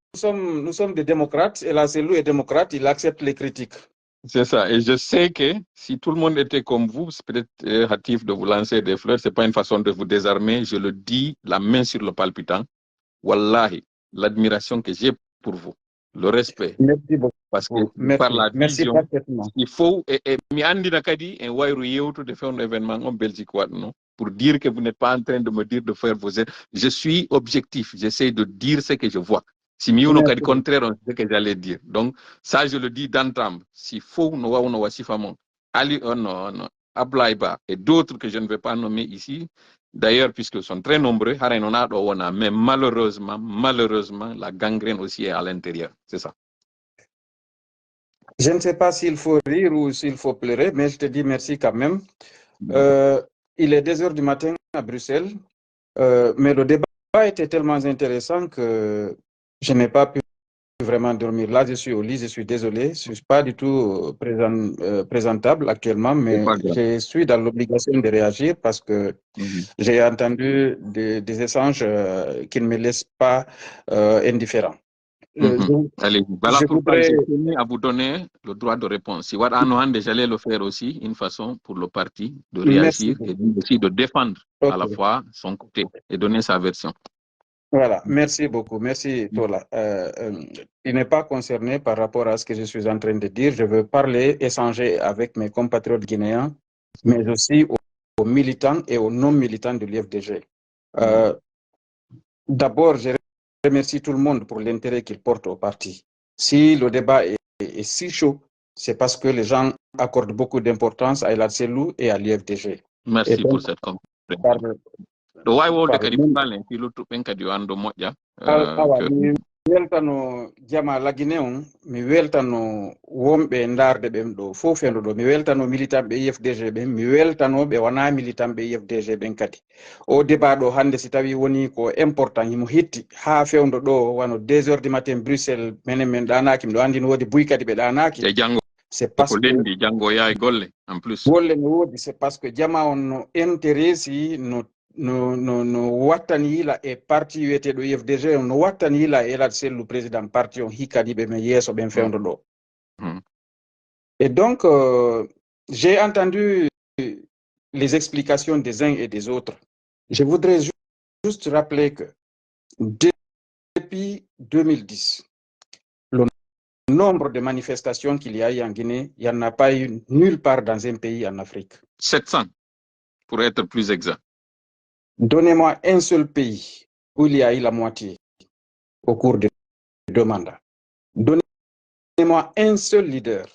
sommes des démocrates et la CELU est démocrate, il accepte les critiques. C'est ça, et je sais que si tout le monde était comme vous, c'est peut-être hâtif de vous lancer des fleurs, c'est pas une façon de vous désarmer, je le dis, la main sur le palpitant. Wallahi, l'admiration que j'ai pour vous, le respect. Merci beaucoup. Parce que par la vision, il faut, et mi andi nakadi en wayru yewtu de faire un événement en Belgique non, pour dire que vous n'êtes pas en train de me dire de faire vos aides. Je suis objectif, j'essaie de dire ce que je vois. Si mi uno kadi contraire, on sait ce que j'allais dire. Donc ça, je le dis d'entendre. S'il faut, nous va on wasifamon. Ali, non, Ablaïba et d'autres que je ne vais pas nommer ici. D'ailleurs, puisqu'ils sont très nombreux, mais malheureusement, la gangrène aussi est à l'intérieur. C'est ça. Je ne sais pas s'il faut rire ou s'il faut pleurer, mais je te dis merci quand même. Il est 2 heures du matin à Bruxelles, mais le débat était tellement intéressant que je n'ai pas pu vraiment dormir. Là, je suis au lit, je suis désolé, je ne suis pas du tout présentable actuellement, mais je suis dans l'obligation de réagir parce que j'ai entendu des échanges qui ne me laissent pas indifférent. Allez, voilà pourquoi je tenais à vous donner le droit de réponse. Si j'allais le faire aussi, une façon pour le parti de réagir et aussi de défendre à la fois son côté et donner sa version. Voilà, merci beaucoup, merci Tola. Il n'est pas concerné par rapport à ce que je suis en train de dire. Je veux parler, échanger avec mes compatriotes guinéens, mais aussi aux militants et aux non-militants de l'UFDG. D'abord, je remercie tout le monde pour l'intérêt qu'il porte au parti. Si le débat est si chaud, c'est parce que les gens accordent beaucoup d'importance à la CELU et à l'UFDG. Merci pour cette compréhension. Mi weltano jama lagine on, mi weltano wonɓe darde ɓen ɗo fof hendu ɗo, mi weltano militant ɓe IFDG ɓen, mi weltano ɓe wona militant ɓe IFDG ɓen kadi. O débat ɗo hande si tawi woni ko important himo hetti ha fewdo ɗo wano 2 heures du matin Bruxelles menen min ɗanaki, miɗo andi no wodi buy kadi ɓe ɗanaki. C'est parce que jango yaay golle en plus. Golle no wodi, c'est parce que jama on no intéresse no wattani yila e parti wiyeteɗo IFDG no wattani yila e Elad Sellu président parti on hikkani ɓe men yeeso ɓen fewdo ɗo. Et donc j'ai entendu les explications des uns et des autres. Je voudrais juste rappeler que depuis 2010, le nombre de manifestations qu'il y a eu en Guinée, il n'y en a pas eu nulle part dans un pays en Afrique. 700, pour être plus exact. Donnez-moi un seul pays où il y a eu la moitié au cours de 2 mandats. Donnez-moi un seul leader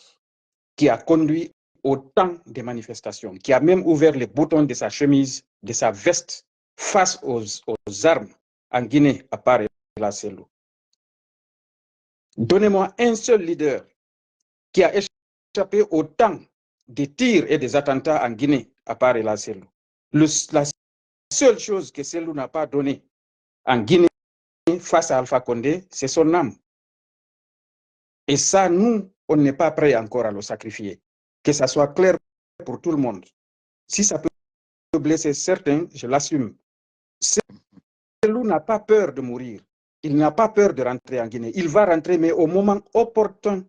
qui a conduit autant de manifestations, qui a même ouvert les boutons de sa chemise, de sa veste, face aux armes en Guinée, à part la CELU. Donnez-moi un seul leader qui a échappé autant de tirs et des attentats en Guinée, à part la CELU. La seule chose que CELU n'a pas donné en Guinée face à Alpha Condé, c'est son âme. Et ça, nous, on n'est pas prêt encore à le sacrifier. Que ça soit clair pour tout le monde. Si ça peut blesser certains, je l'assume. CELU n'a pas peur de mourir. Il n'a pas peur de rentrer en Guinée. Il va rentrer, mais au moment opportun.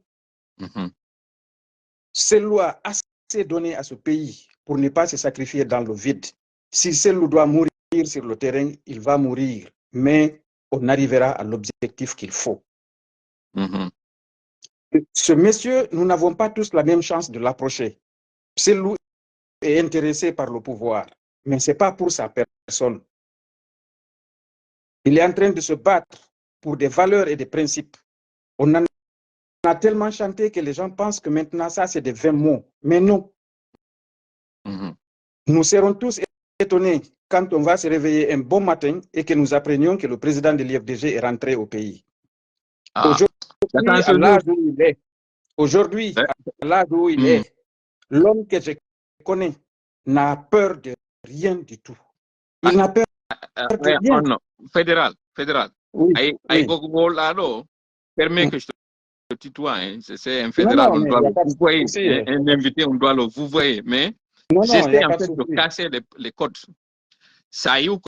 Cellou a assez donné à ce pays pour ne pas se sacrifier dans le vide. Si Cellou doit mourir sur le terrain, il va mourir, mais on arrivera à l'objectif qu'il faut. Ce monsieur, nous n'avons pas tous la même chance de l'approcher. Cellou est intéressé par le pouvoir, mais ce n'est pas pour sa personne. Il est en train de se battre pour des valeurs et des principes. On en a tellement chanté que les gens pensent que maintenant, ça, c'est des vains mots. Mais non. Nous serons tous étonnés quand on va se réveiller un bon matin et que nous apprenions que le président de l'IFDG est rentré au pays. Aujourd'hui, à l'âge où il est, l'homme que je connais n'a peur de rien du tout. Il n'a peur de rien. Fédéral. Oui. Permets que je te tutoie. C'est un fédéral, on doit le vous voyez. Un invité, on doit le vous voyez. Mais j'essaie en fait de casser les codes. Ça y est,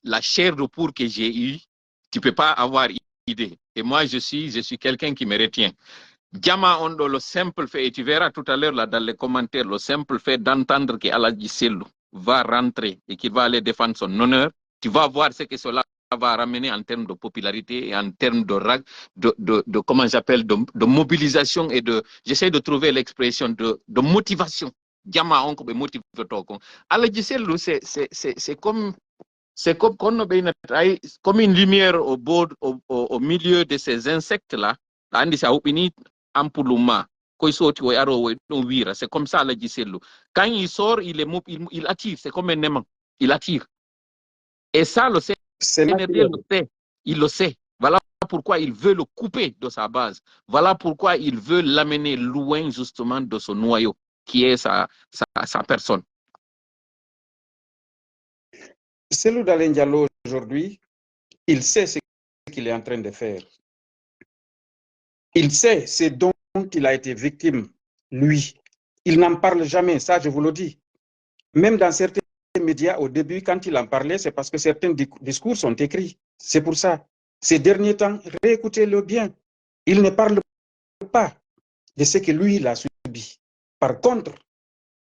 la chair de poule que j'ai eue, tu ne peux pas avoir idée. Et moi, je suis quelqu'un qui me retient. Diama Ondo, le simple fait, et tu verras tout à l'heure là dans les commentaires, le simple fait d'entendre qu'Aladji Cellou va rentrer et qu'il va aller défendre son honneur, tu vas voir ce que cela va ramener en termes de popularité et en termes de comment j'appelle, de mobilisation et de, j'essaie de trouver l'expression de motivation. Diama Onko be motive toko. Aladji Cellou, c'est comme une lumière au milieu de ces insectes-là. C'est comme ça, Aladji Cellou. Quand il sort, il attire. C'est comme un aimant. Il attire. Et ça, le CNRD le sait. Il le sait. Voilà pourquoi il veut le couper de sa base. Voilà pourquoi il veut l'amener loin, justement, de son noyau, qui est sa personne. Cellou Dalein Diallo, aujourd'hui, il sait ce qu'il est en train de faire. Il sait ce dont il a été victime, lui. Il n'en parle jamais, ça je vous le dis. Même dans certains médias, au début, quand il en parlait, c'est parce que certains discours sont écrits. C'est pour ça. Ces derniers temps, réécoutez-le bien. Il ne parle pas de ce que lui, il a subi. Par contre,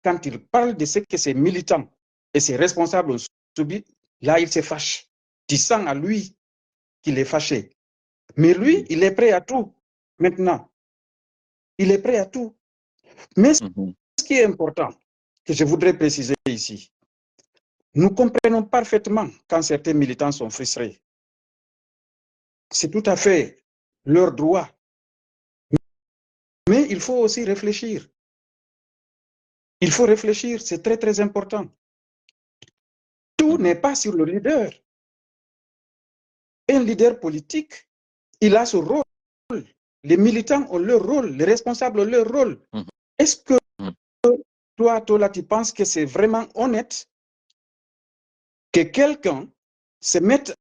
quand il parle de ce que ses militants et ses responsables ont subi, là, il se fâche. Tu sens à lui qu'il est fâché. Mais lui, il est prêt à tout. Maintenant, il est prêt à tout. Mais ce qui est important, que je voudrais préciser ici, nous comprenons parfaitement quand certains militants sont frustrés. C'est tout à fait leur droit. Mais il faut aussi réfléchir. Il faut réfléchir, c'est très très important. Tout n'est pas sur le leader. Un leader politique, il a ce rôle. Les militants ont leur rôle, les responsables ont leur rôle. Est-ce que toi, Tola, tu penses que c'est vraiment honnête que quelqu'un se mette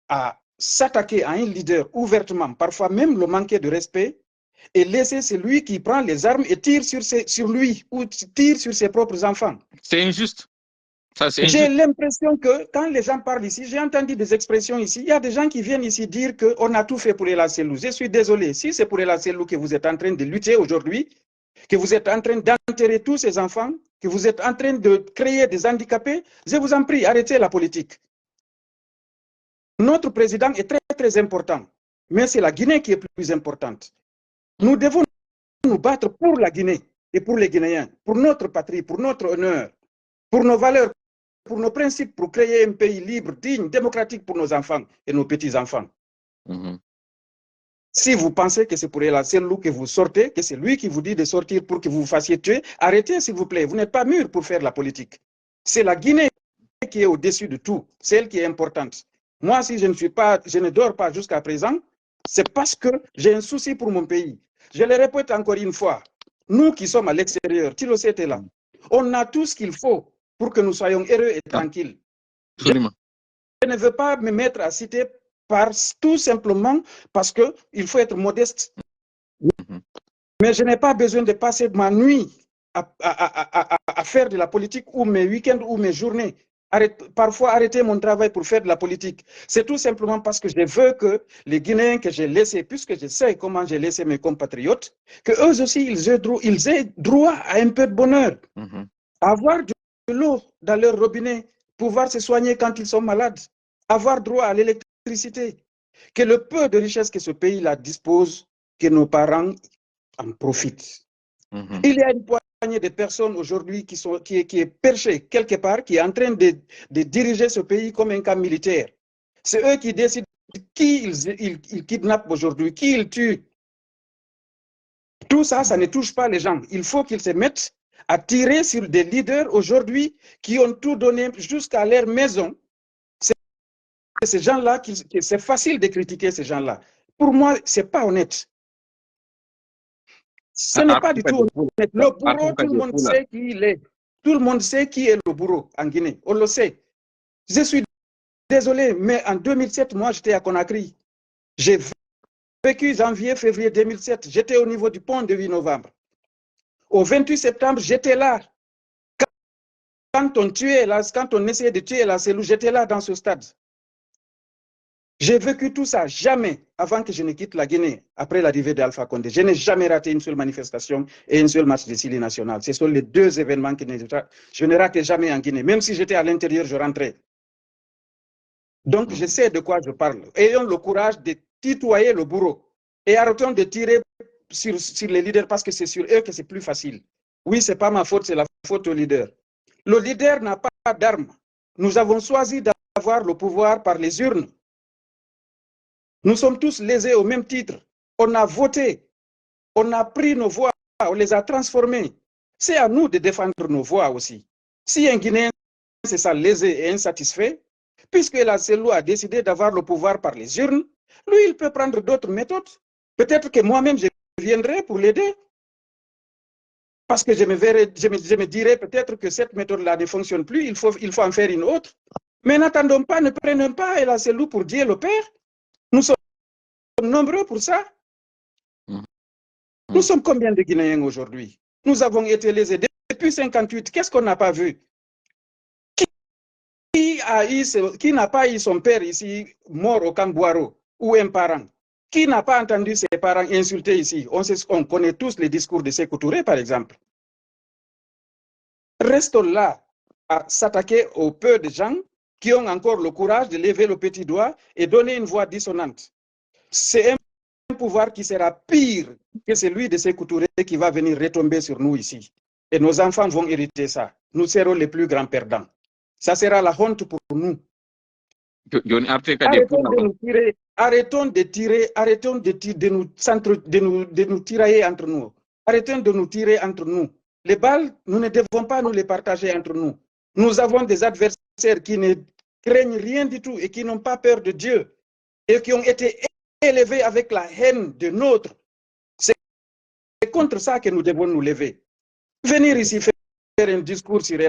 à s'attaquer à un leader ouvertement, parfois même le manquer de respect, et laisser celui qui prend les armes et tire sur lui ou tire sur ses propres enfants? C'est injuste. J'ai l'impression que quand les gens parlent ici, j'ai entendu des expressions ici, il y a des gens qui viennent ici dire qu'on a tout fait pour Ella Cellou. Je suis désolé, si c'est pour Ella Cellou que vous êtes en train de lutter aujourd'hui, que vous êtes en train d'enterrer tous ces enfants, que vous êtes en train de créer des handicapés, je vous en prie, arrêtez la politique. Notre président est très très important, mais c'est la Guinée qui est plus importante. Nous devons nous battre pour la Guinée et pour les Guinéens, pour notre patrie, pour notre honneur, pour nos valeurs, pour nos principes, pour créer un pays libre, digne, démocratique pour nos enfants et nos petits-enfants. Si vous pensez que c'est pour Ella Cellou que vous sortez, que c'est lui qui vous dit de sortir pour que vous vous fassiez tuer, arrêtez s'il vous plaît, vous n'êtes pas mûr pour faire la politique. C'est la Guinée qui est au-dessus de tout, celle qui est importante. Moi, si je ne dors pas jusqu'à présent, c'est parce que j'ai un souci pour mon pays. Je le répète encore une fois, nous qui sommes à l'extérieur, tu le sais, là, on a tout ce qu'il faut pour que nous soyons heureux et tranquilles. Absolument. Je ne veux pas me mettre à citer tout simplement parce qu'il faut être modeste. Mais je n'ai pas besoin de passer ma nuit à faire de la politique ou mes week-ends ou mes journées parfois arrêter mon travail pour faire de la politique. C'est tout simplement parce que je veux que les Guinéens que j'ai laissés, puisque je sais comment j'ai laissé mes compatriotes, que eux aussi, ils aient droit à un peu de bonheur. Avoir de l'eau dans leur robinet, pouvoir se soigner quand ils sont malades, avoir droit à l'électricité, que le peu de richesse que ce pays-là dispose, que nos parents en profitent. Il y a une poignée de personnes aujourd'hui qui est perchée quelque part, qui est en train de diriger ce pays comme un camp militaire. C'est eux qui décident qui ils kidnappent aujourd'hui, qui ils tuent. Tout ça, ça ne touche pas les gens. Il faut qu'ils se mettent à tirer sur des leaders aujourd'hui qui ont tout donné jusqu'à leur maison. C'est ces gens-là, c'est facile de critiquer ces gens-là. Pour moi, ce n'est pas honnête. Ce n'est pas du tout honnête. Le bourreau, tout le monde sait qui il est. Tout le monde sait qui est le bourreau en Guinée. On le sait. Je suis désolé, mais en 2007, moi, j'étais à Conakry. J'ai vécu janvier, février 2007. J'étais au niveau du pont de 8 novembre. Au 28 septembre, j'étais là. Quand on essayait de tuer la cellule, j'étais là dans ce stade. J'ai vécu tout ça, jamais, avant que je ne quitte la Guinée, après l'arrivée d'Alpha Condé. Je n'ai jamais raté une seule manifestation et une seule match de Syli national. Ce sont les deux événements que je ne ratais jamais en Guinée. Même si j'étais à l'intérieur, je rentrais. Donc, je sais de quoi je parle. Ayons le courage de tutoyer le bourreau et arrêtons de tirer sur les leaders parce que c'est sur eux que c'est plus facile. Oui, ce n'est pas ma faute, c'est la faute au leader. Le leader n'a pas d'armes. Nous avons choisi d'avoir le pouvoir par les urnes. Nous sommes tous lésés au même titre. On a voté, on a pris nos voix, on les a transformées. C'est à nous de défendre nos voix aussi. Si un Guinéen se sent lésé et insatisfait, puisque la CELU a décidé d'avoir le pouvoir par les urnes, lui, il peut prendre d'autres méthodes. Peut-être que moi-même, je viendrai pour l'aider. Parce que je me dirais peut-être que cette méthode-là ne fonctionne plus, il faut en faire une autre. Mais n'attendons pas, ne prenons pas la CELU pour Dieu le Père. Nous sommes nombreux pour ça. Nous sommes combien de Guinéens aujourd'hui? Nous avons été lésés depuis 1958. Qu'est-ce qu'on n'a pas vu? Qui n'a pas eu son père ici mort au Camboiro ou un parent? Qui n'a pas entendu ses parents insultés ici? On connaît tous les discours de Sékou Touré, par exemple. Restons là à s'attaquer au peu de gens qui ont encore le courage de lever le petit doigt et donner une voix dissonante. C'est un pouvoir qui sera pire que celui de Sékou Touré qui va venir retomber sur nous ici. Et nos enfants vont hériter ça. Nous serons les plus grands perdants. Ça sera la honte pour nous. Arrêtons de nous tirailler entre nous. Arrêtons de nous tirer entre nous. Les balles, nous ne devons pas nous les partager entre nous. Nous avons des adversaires qui ne craignent rien du tout et qui n'ont pas peur de Dieu et qui ont été élevés avec la haine de nôtre. C'est contre ça que nous devons nous lever. Venir ici faire un discours sur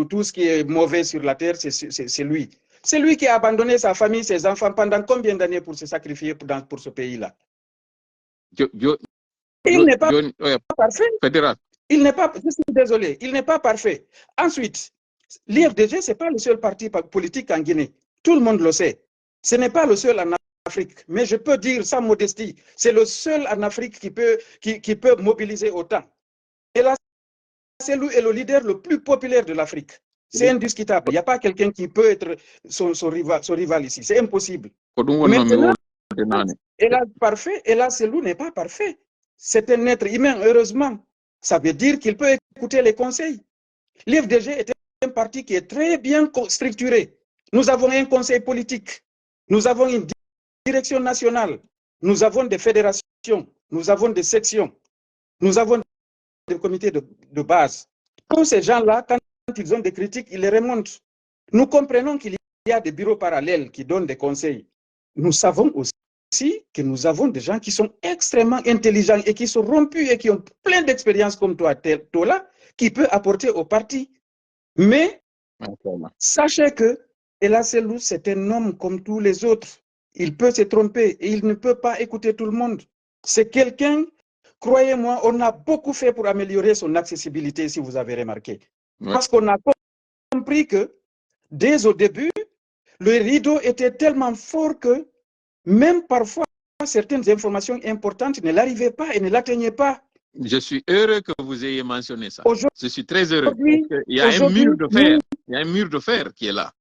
tout ce qui est mauvais sur la terre, c'est lui. C'est lui qui a abandonné sa famille, ses enfants pendant combien d'années pour se sacrifier pour ce pays-là? Il n'est pas parfait. Il n'est pas, je suis désolé, il n'est pas parfait. Ensuite, l'IFDG, ce n'est pas le seul parti politique en Guinée. Tout le monde le sait. Ce n'est pas le seul en Afrique. Mais je peux dire sans modestie, c'est le seul en Afrique qui peut mobiliser autant. Et là, c'est lui est le leader le plus populaire de l'Afrique. C'est indiscutable. Il n'y a pas quelqu'un qui peut être son rival ici. C'est impossible. Maintenant, et là, Cellou n'est pas parfait. C'est un être humain, heureusement. Ça veut dire qu'il peut écouter les conseils. L'IFDG est un parti qui est très bien structuré. Nous avons un conseil politique. Nous avons une direction nationale. Nous avons des fédérations. Nous avons des sections. Nous avons des comités de base. Tous ces gens-là, quand ils ont des critiques, ils les remontent. Nous comprenons qu'il y a des bureaux parallèles qui donnent des conseils. Nous savons aussi que nous avons des gens qui sont extrêmement intelligents et qui sont rompus et qui ont plein d'expérience comme toi, Tola, qui peut apporter au parti. Mais sachez que Ella Cellou, c'est un homme comme tous les autres. Il peut se tromper et il ne peut pas écouter tout le monde. C'est quelqu'un, croyez-moi, on a beaucoup fait pour améliorer son accessibilité, si vous avez remarqué. Parce qu'on a compris que dès au début, le rideau était tellement fort que même parfois, certaines informations importantes ne l'arrivaient pas et ne l'atteignaient pas. Je suis heureux que vous ayez mentionné ça. Je suis très heureux. Il y a un mur de fer. Il y a un mur de fer qui est là.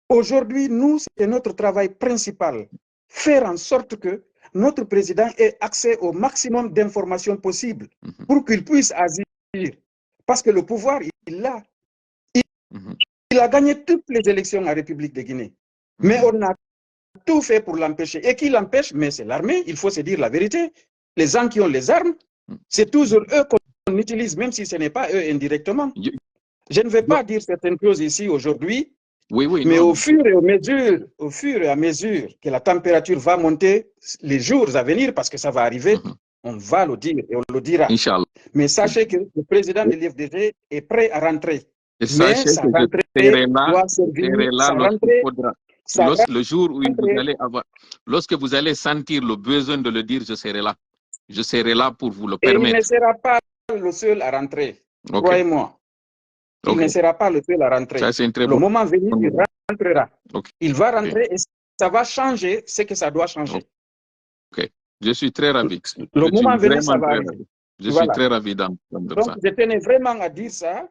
Aujourd'hui, nous, c'est notre travail principal. Faire en sorte que notre président ait accès au maximum d'informations possibles pour qu'il puisse agir. Parce que le pouvoir, il l'a. Il a gagné toutes les élections en République de Guinée. Mais on a tout fait pour l'empêcher. Et qui l'empêche? Mais c'est l'armée, il faut se dire la vérité. Les gens qui ont les armes, c'est toujours eux qu'on utilise, même si ce n'est pas eux indirectement. Je ne vais pas dire certaines choses ici aujourd'hui, mais au fur et à mesure que la température va monter, les jours à venir, parce que ça va arriver, on va le dire et on le dira. Mais sachez que le président de l'IFDG est prêt à rentrer. Et sachez sa rentrée doit servir, le jour où vous allez avoir, lorsque vous allez sentir le besoin de le dire, je serai là. Je serai là pour vous le permettre. Et il ne sera pas le seul à rentrer, croyez-moi. Il ne sera pas le seul à rentrer. Le moment venu, il rentrera. Il va rentrer et ça va changer ce que ça doit changer. Je suis très ravi. Le moment venu, ça va arriver. Je suis très ravi d'entendre ça. Donc, je tenais vraiment à dire ça.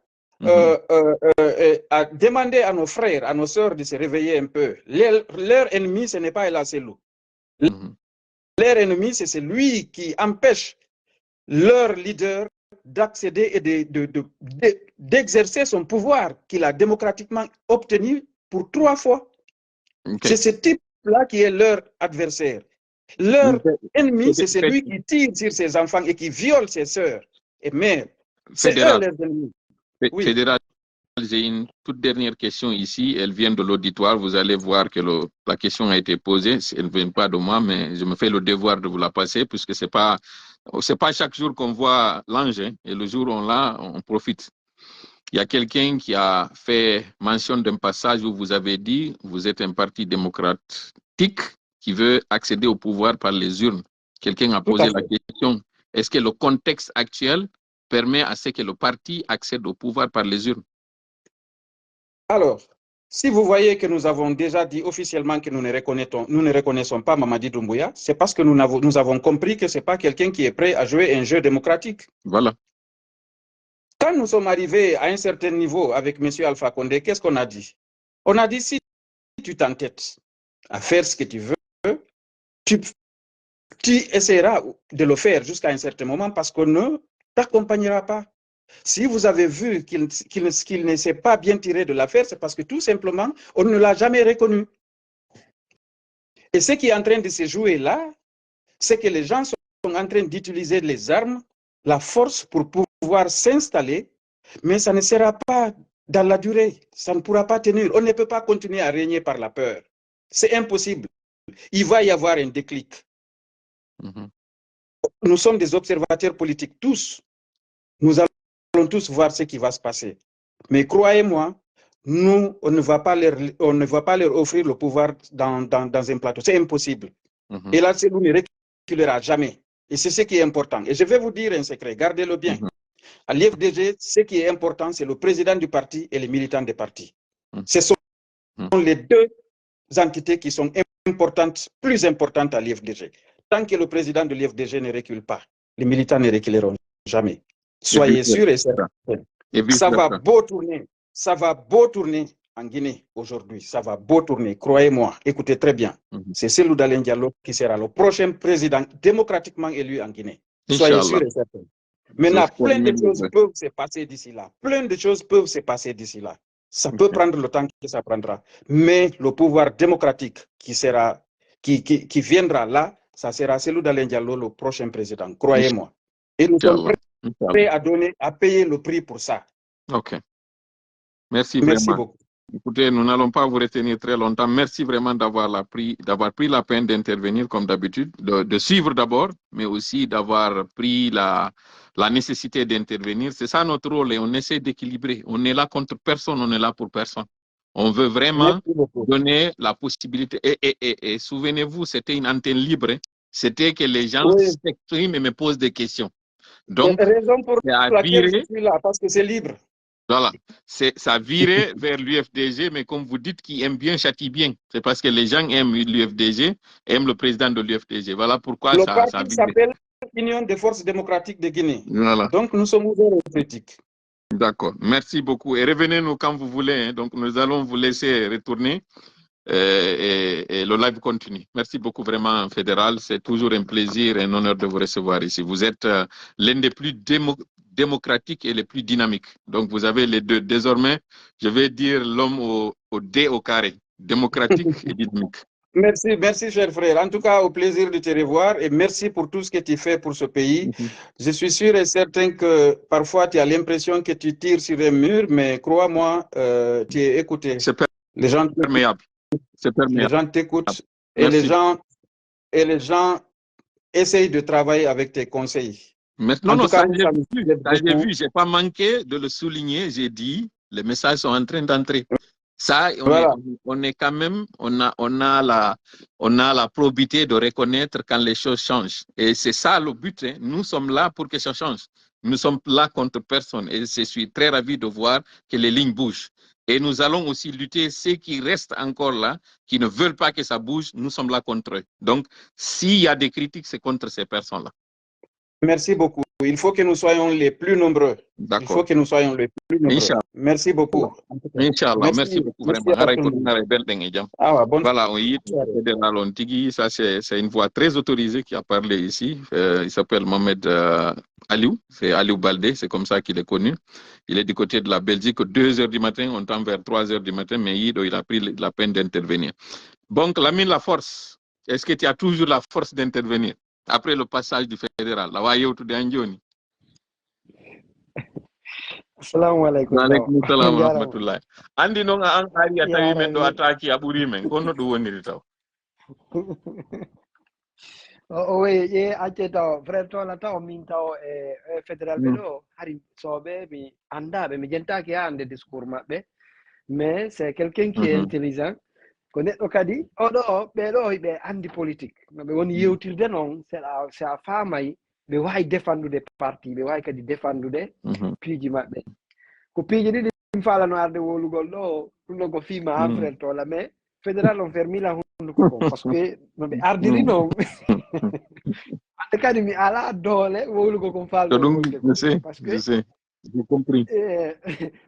À demander à nos frères, à nos sœurs de se réveiller un peu. Leur ennemi, ce n'est pas El Acelou. Leur ennemi, c'est celui qui empêche leur leader d'accéder et d'exercer son pouvoir qu'il a démocratiquement obtenu pour 3 fois. C'est ce type-là qui est leur adversaire. Leur ennemi, c'est celui qui tire sur ses enfants et qui viole ses sœurs et mères. C'est eux leurs ennemis. Fédéral, j'ai une toute dernière question ici. Elle vient de l'auditoire. Vous allez voir que la question a été posée. Elle ne vient pas de moi, mais je me fais le devoir de vous la passer puisque c'est pas chaque jour qu'on voit l'ange. Et le jour où on l'a, on profite. Il y a quelqu'un qui a fait mention d'un passage où vous avez dit vous êtes un parti démocratique qui veut accéder au pouvoir par les urnes. Quelqu'un a posé la question, est-ce que le contexte actuel permet à ce que le parti accède au pouvoir par les urnes? Alors, si vous voyez que nous avons déjà dit officiellement que nous ne reconnaissons pas Mamadi Doumbouya, c'est parce que nous avons compris que ce n'est pas quelqu'un qui est prêt à jouer un jeu démocratique. Voilà. Quand nous sommes arrivés à un certain niveau avec M. Alpha Condé, qu'est-ce qu'on a dit? On a dit, si tu t'entêtes à faire ce que tu veux, tu essaieras de le faire jusqu'à un certain moment parce qu'on ne t'accompagnera pas. Si vous avez vu qu'il ne s'est pas bien tiré de l'affaire, c'est parce que tout simplement, on ne l'a jamais reconnu. Et ce qui est en train de se jouer là, c'est que les gens sont en train d'utiliser les armes, la force pour pouvoir s'installer, mais ça ne sera pas dans la durée. Ça ne pourra pas tenir. On ne peut pas continuer à régner par la peur. C'est impossible. Il va y avoir un déclic. Nous sommes des observateurs politiques, tous. Nous allons tous voir ce qui va se passer. Mais croyez-moi, nous, on ne va pas leur offrir le pouvoir dans un plateau. C'est impossible. Et là, c'est nous ne reculera jamais. Et c'est ce qui est important. Et je vais vous dire un secret, gardez-le bien. À l'IFDG, ce qui est important, c'est le président du parti et les militants des partis. Ce sont les deux entités qui sont importantes, plus importantes à l'IFDG. Tant que le président de l'IFDG ne recule pas, les militants ne reculeront jamais. Soyez sûrs et certains. Ça va beau tourner en Guinée aujourd'hui. Ça va beau tourner, croyez-moi. Écoutez très bien. C'est Cellou Dalein Diallo qui sera le prochain président démocratiquement élu en Guinée. Soyez sûrs et certains. Maintenant, plein de choses peuvent se passer d'ici là. Plein de choses peuvent se passer d'ici là. Ça peut prendre le temps que ça prendra. Mais le pouvoir démocratique qui viendra là, ça sera Cellou Dalein Diallo, le prochain président. Croyez-moi. Et nous sommes prêts à payer le prix pour ça. Ok. Merci vraiment. Beaucoup. Écoutez, nous n'allons pas vous retenir très longtemps. Merci vraiment d'avoir pris la peine d'intervenir comme d'habitude, de suivre d'abord, mais aussi d'avoir pris la nécessité d'intervenir. C'est ça notre rôle et on essaie d'équilibrer. On est là contre personne, on est là pour personne. On veut vraiment donner la possibilité. Et souvenez-vous, c'était une antenne libre. C'était que les gens s'expriment et me posent des questions. Donc, raison pour laquelle je suis là, parce que c'est libre. Voilà, ça virait vers l'UFDG, mais comme vous dites, qui aime bien châtie bien. C'est parce que les gens aiment l'UFDG, aiment le président de l'UFDG. Voilà pourquoi le ça parti viré. s'appelle Union des forces démocratiques de Guinée. Voilà. Donc nous sommes ouverts aux critiques. D'accord, merci beaucoup. Et revenez-nous quand vous voulez. Hein. Donc nous allons vous laisser retourner et le live continue. Merci beaucoup vraiment, Fédéral. C'est toujours un plaisir et un honneur de vous recevoir ici. Vous êtes l'un des plus démocratiques et les plus dynamiques. Donc vous avez les deux. Désormais, je vais dire l'homme au D au carré, démocratique et dynamique. Merci, merci cher frère. En tout cas, au plaisir de te revoir et merci pour tout ce que tu fais pour ce pays. Je suis sûr et certain que parfois tu as l'impression que tu tires sur un mur, mais crois-moi, tu es écouté. C'est les gens perméable. Les gens t'écoutent et les gens essayent de travailler avec tes conseils. Non, non, ça j'ai vu, j'ai pas manqué de le souligner. J'ai dit, les messages sont en train d'entrer. Ça, on est quand même, on a la probité de reconnaître quand les choses changent. Et c'est ça le but. Hein. Nous sommes là pour que ça change. Nous sommes là contre personne. Et je suis très ravi de voir que les lignes bougent. Et nous allons aussi lutter ceux qui restent encore là, qui ne veulent pas que ça bouge. Nous sommes là contre eux. Donc, s'il y a des critiques, c'est contre ces personnes-là. Merci beaucoup. Il faut que nous soyons les plus nombreux. Il faut que nous soyons les plus nombreux. Merci beaucoup. Inch'Allah, merci beaucoup vraiment. Voilà, on dit ça c'est une voix très autorisée qui a parlé ici. Il s'appelle Mohamed Aliou, c'est Aliou Baldé, c'est comme ça qu'il est connu. Il est du côté de la Belgique, 2 heures du matin, on tend vers 3 heures du matin, mais il a pris la peine d'intervenir. Donc, Lamine La Force, est-ce que tu as toujours la force d'intervenir après le passage du fédéral? La wa yewtude an joni. Assalamu alaikum. Wa alaikum salam wa rahmatullah. Andi non an ari a tawi men do attaque a ɓuri men kono ɗum woniri taw. Oui, e acce taw frère tola taw min taw e fédéral ɓe ɗo hari soɓe mi andaɓe mi jentaki ha ande discours maɓɓe mais c'est quelqu'un qui est intelligent ko neɗɗo kadi oɗo ɓeɗo ɓe andi politique no ɓe woni yewtirde noon sa faamayi ɓe wawi défendude parti ɓe wawi kadi défendude piiji maɓɓe ko piiji ɗiɗi ɗum falano arde wolugol ɗo ɗum ɗo ko fima ha frère tola mais fédéral on fermila hunduko ko par ce que no ɓe ardiri noon ande kadi mi ala doole wowlugo kon falno par ce que j'ai compris.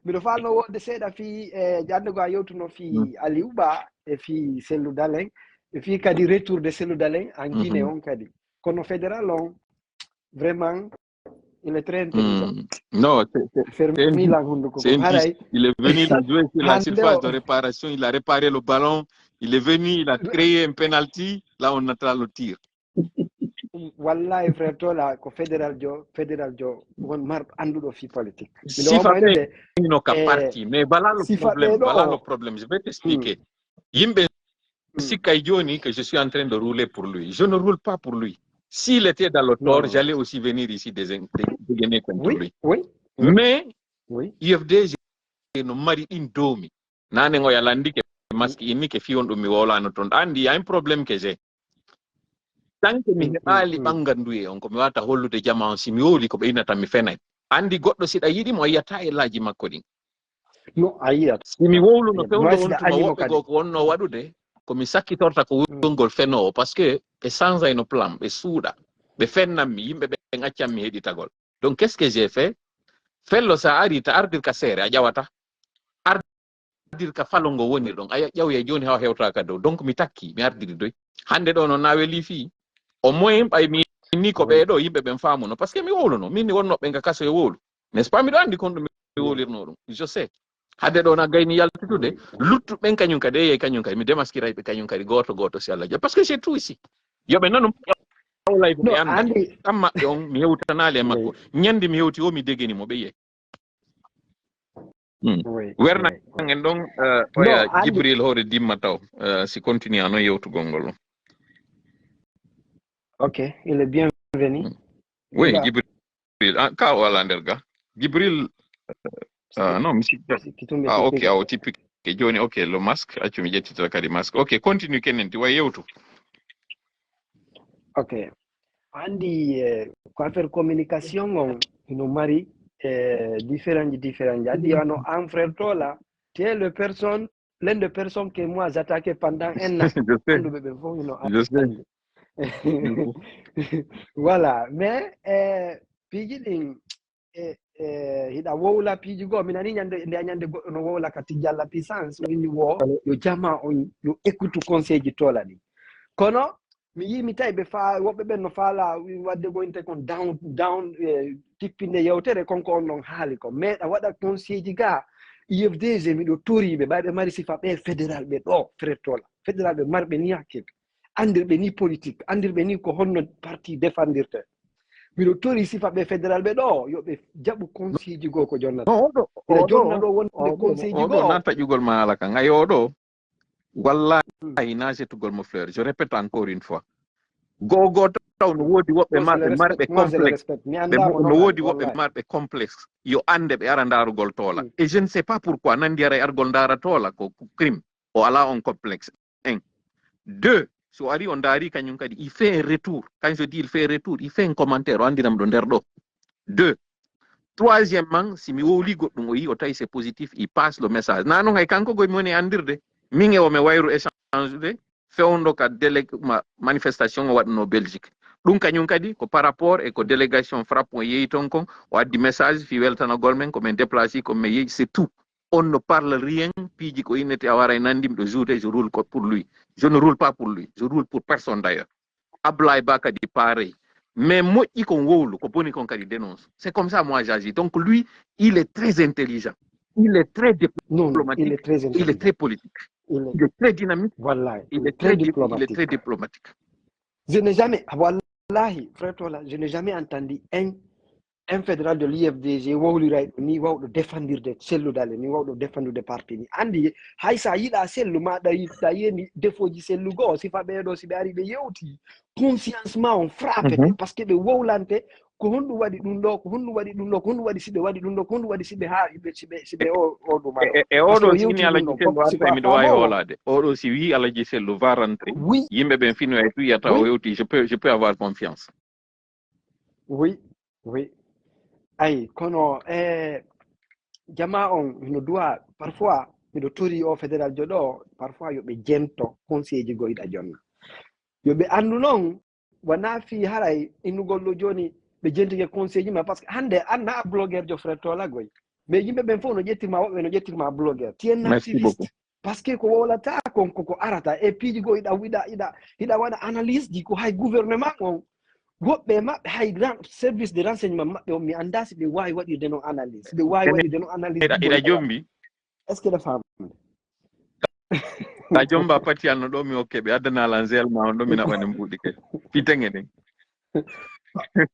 Miɗo falno wonde seeɗa fi jande go a yewtuno fi Aliou Ba e fi Cellou Dalein e fi kadi retour de Cellou Dalein en Guinée on kadi kono fédéral on vraiment il est très intelligent. Non, c'est il est venu jouer sur la surface de réparation, il a réparé le ballon, il est venu, il a créé un penalty, là on attend le tir. Wallahi frère tola ko fédéral jo won mar anduɗo fi politique. Si fait no ka parti, mais voilà le problème, je vais t'expliquer. Yimbe sikay joni que je suis en train de rouler pour lui. Je ne roule pas pour lui. S'il était dans le tort, j'allais aussi venir ici dégainer contre lui. Mais UFDG no mari indomi. Nane ngo yalandi ke masque inni ke fion ɗum mi wolano ton. Andi y a un problème que j'ai. Tant que mi heɓali ɓangandu e on ko mi wata hollude jama on si mi wowli ko ɓe innata mi fenay. Andi goɗɗo siɗa yiɗimo a yiyata e laaji makko ɗin. No a yiyat. Si mi wowlu no fewdo wontuma woɓɓe goo ko wonno waɗude komi sakkitorta ko wurgol fenowo par ce que ɓe change no plan ɓe suuɗa ɓe fennanmi yimɓe ɓe accanmi heɗitagol. Donc qu'est ce que j'ai fait? Fello sa ari ta ardir ka seere a ƴawata ardir ka falo ngo woni ɗon a ƴawye joni hawa hewtaka dow. Donc mi takki mi ardiri doy hande ɗo no naweli fi au moins ɓay mi ni ko ɓeɗo yimɓe ɓen famuno par ce que mi wowluno min ni wonnoɓe nga kaso e wowlu n'est ce pas miɗo andi kon ɗum mi wowlirno ɗum je sais hade ɗo na gayni yaltitude luttuɓen kañum kadi eyey kañum kadi mi démasquirayi ɓe kañum kadi goto si Allah jaɓi par ce que j'ai tout ici yoɓe nanum ƴawlayɓe ɓe anda ɗam maɓɓe on mi hewtanali e makko ñande mi hewti o mi degeni mo ɓe yiye werna en ɗon oya Jibril hoore dimma taw si continue a noon yewtugol ngol on. Ok, il est bienvenu. Oui, Jibril. Ka wala nder ga. Jibril non, monsieur. Ah, ok, awo typique. Joni, ok, le masque, accu mi jettita kadi masque. Ok, continue kenen ti way yewtu. Ok. Andi ko affaire communication on no mari différents. Il dit, en frère, là, tu es l'une des personnes que moi j'attaquais pendant un an. Je sais. Voilà, mais, hida wowla piiji goo mi nani ñande goɗɗo no wowla ka tijjalla puissance winni wo yo jama on yo écoute conseil ji tola ɗi kono mi yimi tawi ɓe woɓɓe ɓen no faala wadde goynte kon down tippinde yewtere konko on ɗon haali ko meeɗa waɗa conseil ji ga IFDG miɗo toriɓe ɓayɓe mari sifa ɓe fédéral ɓe ɗo fretola fédéral ɓe marɓe ni hakkille andirɓe ni politique andirɓe ni ko honno parti défendirte miɗo tori sifa ɓe fédéral ɓe ɗo yoɓe jaɓu conseil ji goo ko jonnata jonna ɗo wonde conseil ji goo nan taƴugol ma ala kan ay oɗo wallahi na jettugol mo fleur je répète encore une fois gogo taw no woodi woɓɓe marɓe complexe no woodi woɓɓe marɓe complexe yo ande ɓe ara ndarugol toola et je ne sais pas pourquoi nandi ara argol ndara toola ko crime o ala on complexe 1 2 so ari on daari kañum kadi il fait un retour quand je dis il fait un retour il fait un commentaire o andinam ɗo nder ɗo 2 troisièmement si mi wowli goɗɗum o yi o tawi c'est positif il passe le message nanon hay kanko goye mi woni andirde min e o mi wayru échange de fewndo ka manifestation o waɗno Belgique ɗum kañum kadi ko par rapport e ko délégation frappe o yeeyi ton kon o addi message fi weltanagol men komin déplacé komin yeeyi c'est tout on ne parle rien piiji ko innete a wara e nandimi ɗo joude je roule pour lui je ne roule pas pour lui je roule pour personne d'ailleurs Ablaye Ba kadi pareil mais moƴƴi kon wowlu ko boni kon kadi dénonce c'est comme ça moi j'agis donc lui il est très intelligent il est très diplomatique il est très politique il est très dynamique voilà il est très diplomatique je n'ai jamais wallahi frère Tola je n'ai jamais entendu un fédéral de l'IFDG wowliray ni wawɗo défendirde selludale ni wawɗo défendude parti ni andi hay sa yiɗa sellu ma ɗa yeni défaut ji sellugo sifa ɓeeɗo si ɓe ari ɓe yewti conscience ma on frappete par ce que ɓe wowlante ko honɗum waɗi ɗum ɗo ko honɗum waɗi ɗum ɗo ko honɗum waɗi siɓe waɗi ɗum ɗo ko honɗum waɗi siɓe haa siɓe o ɗuma e oɗo sini alaji sellu arta miɗo wawi hoolade oɗo si wi alaji sellu va rentré yimɓe ɓen fino e tu yiyata o yewti je peux avoir confiance oui ay kono jama on no duwa parfois miɗo tori o fédéral jo ɗo parfois yoɓe jento conseil ji goyɗa jonna yoɓe andu noon wona fi haray innugol ɗo joni ɓe jentike conseil ji ma par ce que hande anna a blogueur jo frère Tola goy mais yimɓe ɓen fof no ƴettirma woɓɓe no ƴettirma blogueur tien activiste par ce que ko wowlata kon koko arata et piiji go hiɗa waɗa analyse ji ko hay gouvernement on woɓɓe maɓɓe hay service de renseignement maɓɓe on mi anda si ɓe wawi waɗirde noon analyse ɓe wawi waɗirde noon analyse ina jombi est ce que ɗa famde ta jomba pati anno ɗo mi hokke ɓe addanala zel ma on ɗo mi naɓane mbuɗi kadi fitenge ɗen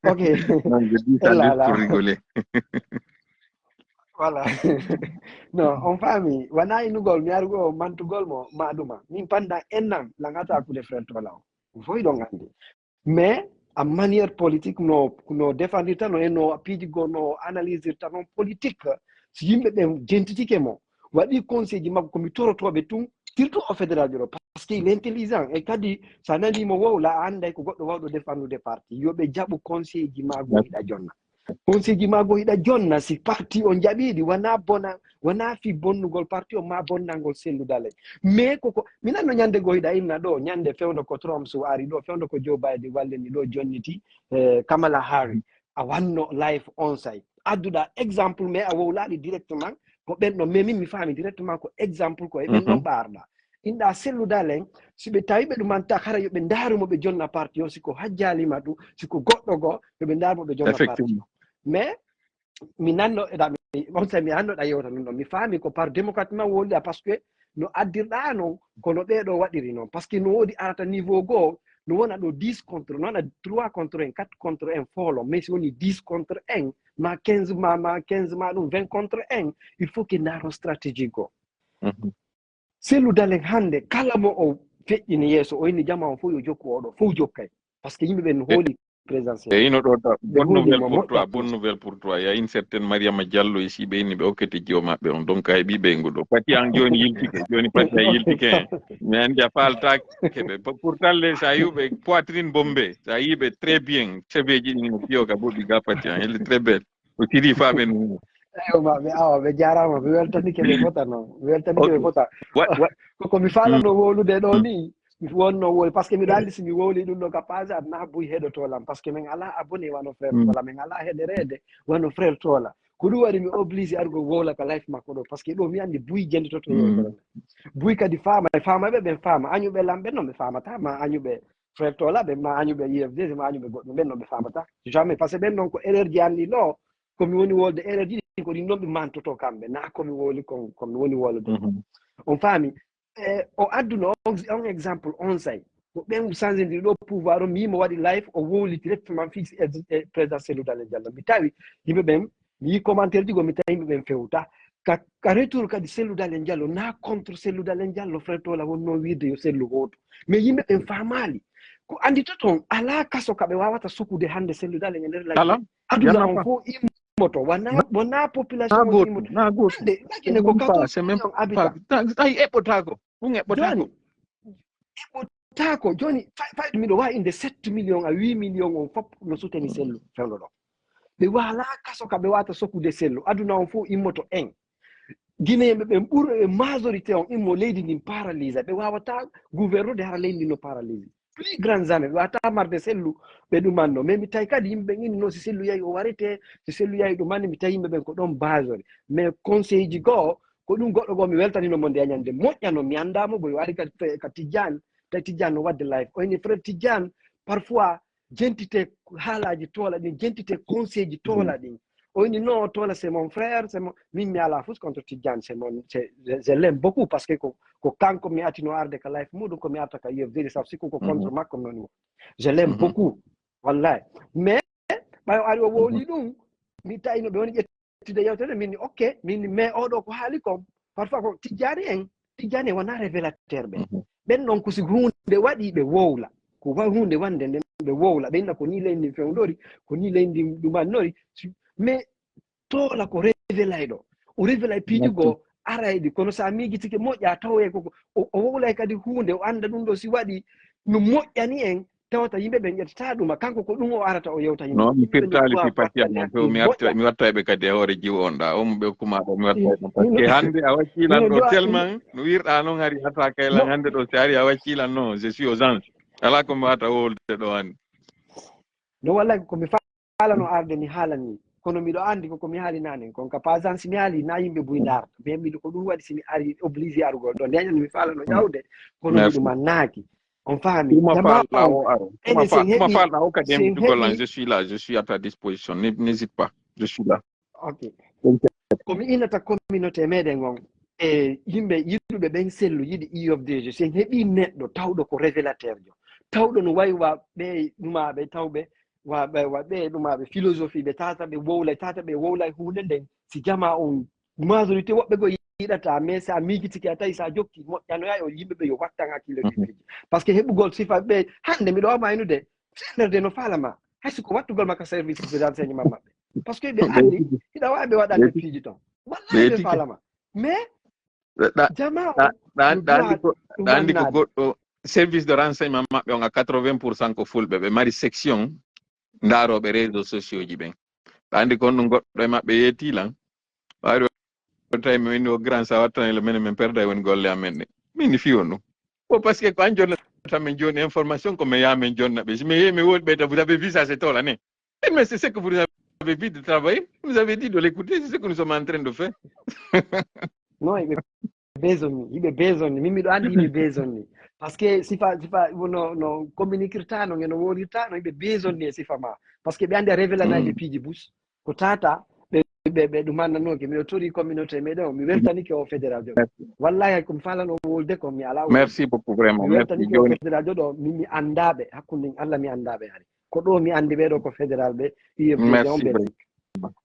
ok non je dis ça juste pour rigoler voilà non on faami wona innugol mi arugo mantugol mo maɗuma min pendant un an langata kude frère Tola o foyi ɗon andi mais en manière politique no défendirta no no piiji go no analysirta noon politique so yimɓe ɓen jentitike mo waɗi conseil ji makko komi torotoɓe tun surtout au fédéral jo ɗo par ce que il est intelligent e kadi sa nanimo wowla a anday ko goɗɗo wawɗo défendude parti yoɓe jaɓu conseil ji mago hiɗa jonna conseil ji mago hiɗa jonna si parti o jaɓiɗi wona fi bonnugol parti o ma bonnalngol selludale mais koko minanno ñande go hiɗa inna ɗo ñande fewdo ko Trump so ari ɗo fewdo ko Joe Biden walleni ɗo jonniti Kamala Harris a wanno live on site adduɗa exemple mais a wowlaɗi directement ko ɓenɗo mais min mi faami directement ko exemple ko e ɓenɗon ɓarɗa inɗa selludalen siɓe tawi ɓe ɗumanta hara yoɓe ndaarumo ɓe jonna parti o siko hajjalima ɗum siko goɗɗo go yoɓe ndaarumo ɓe jonna parti o mais mi nanno on sa mi annoɗa yewta ɗum ɗon mi faami ko par démocratiquement wolɗa par ce que no addirɗa noon kono ɓeeɗo waɗiri noon par ce que no woodi arata niveau goo no wona ɗo 10 contre no wona 3 contre 1 4 contre 1 foolo mais si woni 10 contre 1 ma 15 ma ɗum 20 contre 1 il faut que ndaaro stratégie goo selludalen hannde kala mo o feƴƴini yeeso o inni jama on fof yo jokku oɗo fof jokkay par ce que yimɓe ɓen no hooli présidentiel ino ɗo bonne nouvelle pour toi il y a une certaine Mariama Diallo ici ɓe inni ɓe hokkete jiwo maɓɓe on donc a heeɓi ɓeygu ɗo pati an joni yiltike joni pati a yiltike mi andi a faltake ɓe pourtant les sa yiɓe poitrine bombé sa yiɓe très bien cheveux ji ɗi no piyo ka boɗi ga pati an elle est très belle o tiri faɓe no ɓe jarama ɓe weltanike ɓe fota noon ɓe weltanike ɓe fota koko mi falano wolude ɗo ni wonno woli par ce que miɗo anndi si mi wowli ɗum ɗo ka page ad na buy heɗotolam par ce que min ala abonné wano frère tola min ala heɗerede wano frère tola ko ɗum waɗi mi obligé argo wowla ka life makko ɗo par ce que ɗo mi anndi buy jenditoto yewtere buy kadi faamaɓe ɓen faama añuɓe lamɓe noon ɓe famata ma añuɓe frère tola ɓe ma añuɓe IFD ma añuɓe goɗɗum ɓen noon ɓe famata jamais par ce que ɓen noon ko erreur ji anndi ɗo komi woni wolde erreur ji ko ɗin noon ɓe mantoto kamɓe na komi woli komi woni wolde on faami o adduna on exemple on say ko ɓen changediri ɗo pouvoir o mi yimo waɗi live o wowli directement fixe e président Cellou Dalein Diallo mi tawi yimɓe ɓen mi yi commentaire ji go mi tawi yimɓe ɓen fewta ka retour kadi Cellou Dalein Diallo na contre Cellou Dalein Diallo frère tola wonno wiide yo Cellou hoto mais yimɓe ɓen famali ko andi to toon ala kaso kaɓe wawata sukude hande Cellou Dalein e nder laabi aduna on fof immoto wona population o immoto ɓagine ko ay eɓɓotako ɗum eɓɓotako eɓɓotako joni fayde miɗo wawi inde 7 millions à 8 millions on fof no suteni Cellou fewno ɗo ɓe wala kaso kaɓe wata sokkude Cellou aduna on fof immoto en guinéyemɓe ɓen ɓuuro e majorité on immo leydi ndin paralyse ɓe wawata gouvernude hara leydi ndi no paralyse plus grand jamais ɓe wawata marde Cellou ɓe ɗumanno mais mi tawi kadi yimɓe ɓen inni no si Cellou yahi o warete si Cellou yahi ɗumanni mi tawi yimɓe ɓen ko ɗon basore mais conseil ji goo ko ɗum goɗɗo goo mi weltaninomo nde ñande moƴƴano mi andamo boy wari ka Tidiane tawi Tidiane no wadde live oyni frère Tidiane parfois jentite haalaji toola ɗin jentite conseil ji toola ɗin oyni non toola c'est mon frère c'est mon min mi ala fus contre Tidiane c'est mon je l'aime beaucoup parce que ko kanko mi atino arde ka life muɗum ko mi arta ka yewdiri saf sikku ko contre makko noni je l'aime beaucoup wallahi mais ɓayo ari o wowli ɗum mi tawino ɓe woni ƴettude yewtere min ni ok min ni mais oɗo ko haali kom parfois ko Tidiane en wona révélateur ɓen ɗon ko si hunde waɗi ɓe wowla ko hunde wande nden ɓe wowla ɓe inna ko ni leydi ndin fewdori ko ni leydi ndin ɗumannori mais toola ko révélay ɗo o révélay piijugo arayɗi kono sa miijitike moƴƴa tawoye koko o wowlay kadi hunde o anda ɗum ɗo si waɗi no moƴƴani en tawata yimɓe ɓen ƴettata ɗuma kanko ko ɗum o arata o yewta yimɓe non mi firtali fi patiyatmo few mi wattaɓe kadi e hoore jiwo on ɗa omo ɓe kumaɗo mi wattaɓe par ce que hannde a wakkilan ɗo tellement no wirɗa noon hari hata kaylan hannde ɗo si ari a wakkilan non je suis aux anges ala komi wata wowlde ɗo hannde no wallay komi falano arde mi haalani kono miɗo andi koko mi haali nanen kon ka par exemple si mi haali na yimɓe buy darta mais miɗo ko ɗum waɗi simi ari obligé arugol ɗo ndeñan mi falano ƴawde kono miɗuma naaki on faami ma falɗa o kadi mi dugollan je suis là je suis à ta disposition n'hésite pas je suis là ok komi innata communauté meɗen on e yimɓe yiɗuɓe ɓen Cellou yiɗi IFDG sen heeɓi neɗɗo tawɗo ko révélateur jo tawɗo no waywa ɓe ɗumaɓe tawɓe waɓe ɗumaɓe philosophie ɓe tata ɓe wowlay tata ɓe wowlay hunde nden si jama on majorité woɓɓe go yiɗata mais sa miijitiki a tawi sa jokki moƴƴanoya o yimɓe ɓe yo wattan hakkille ɗiɗiji par ce que heɓugol sifa ɓe hande miɗo wamaynude senderde no falama haysi ko wattugol makka service de renseignement maɓɓe par ce que ɓe andi hiɗa wawi ɓe waɗande piiji ton wallahi ɓe falama mais jama ɗa andi ko goɗɗo service de renseignement maɓɓe on a 80% ko fulɓe ɓe mari section ndaroɓe réseaux sociaux ji ɓen ɗa andi ko ɗum goɗɗo e maɓɓe yettilan wawi tawi mi woni o grand sa wattanele mene min perda woni golle amen ɗe min ni fiwon ɗum o par ce que ko an jonnata min joni information ko mi yamin jonna ɓe si mi yehi mi woɗi ɓeyta vous avez vu ça c'est tola ne mais c'est ce que vous avez vu de travailler vous avez dit de l'écouter c'est ce que nous sommes en train de faire non yimɓe besonni min miɗo andi yimɓe besonni par ce que sifa no communiquirta no eno wolirta no yimɓe besonni e sifa ma par ce que ɓe andi a révélanaji piiji bus ko tata ɓe ɗumannanoke miɗo tori communauté meɗen o mi weltanike o fédéral jo wallahi hay komi falano wolde ko mi ala merci beaucoup vraiment mi weltanike o fédéral jo ɗo min mi andaɓe hakkude Allah mi andaɓe ari ko ɗo mi andi ɓeɗo ko fédéral ɓe IFDG on ɓe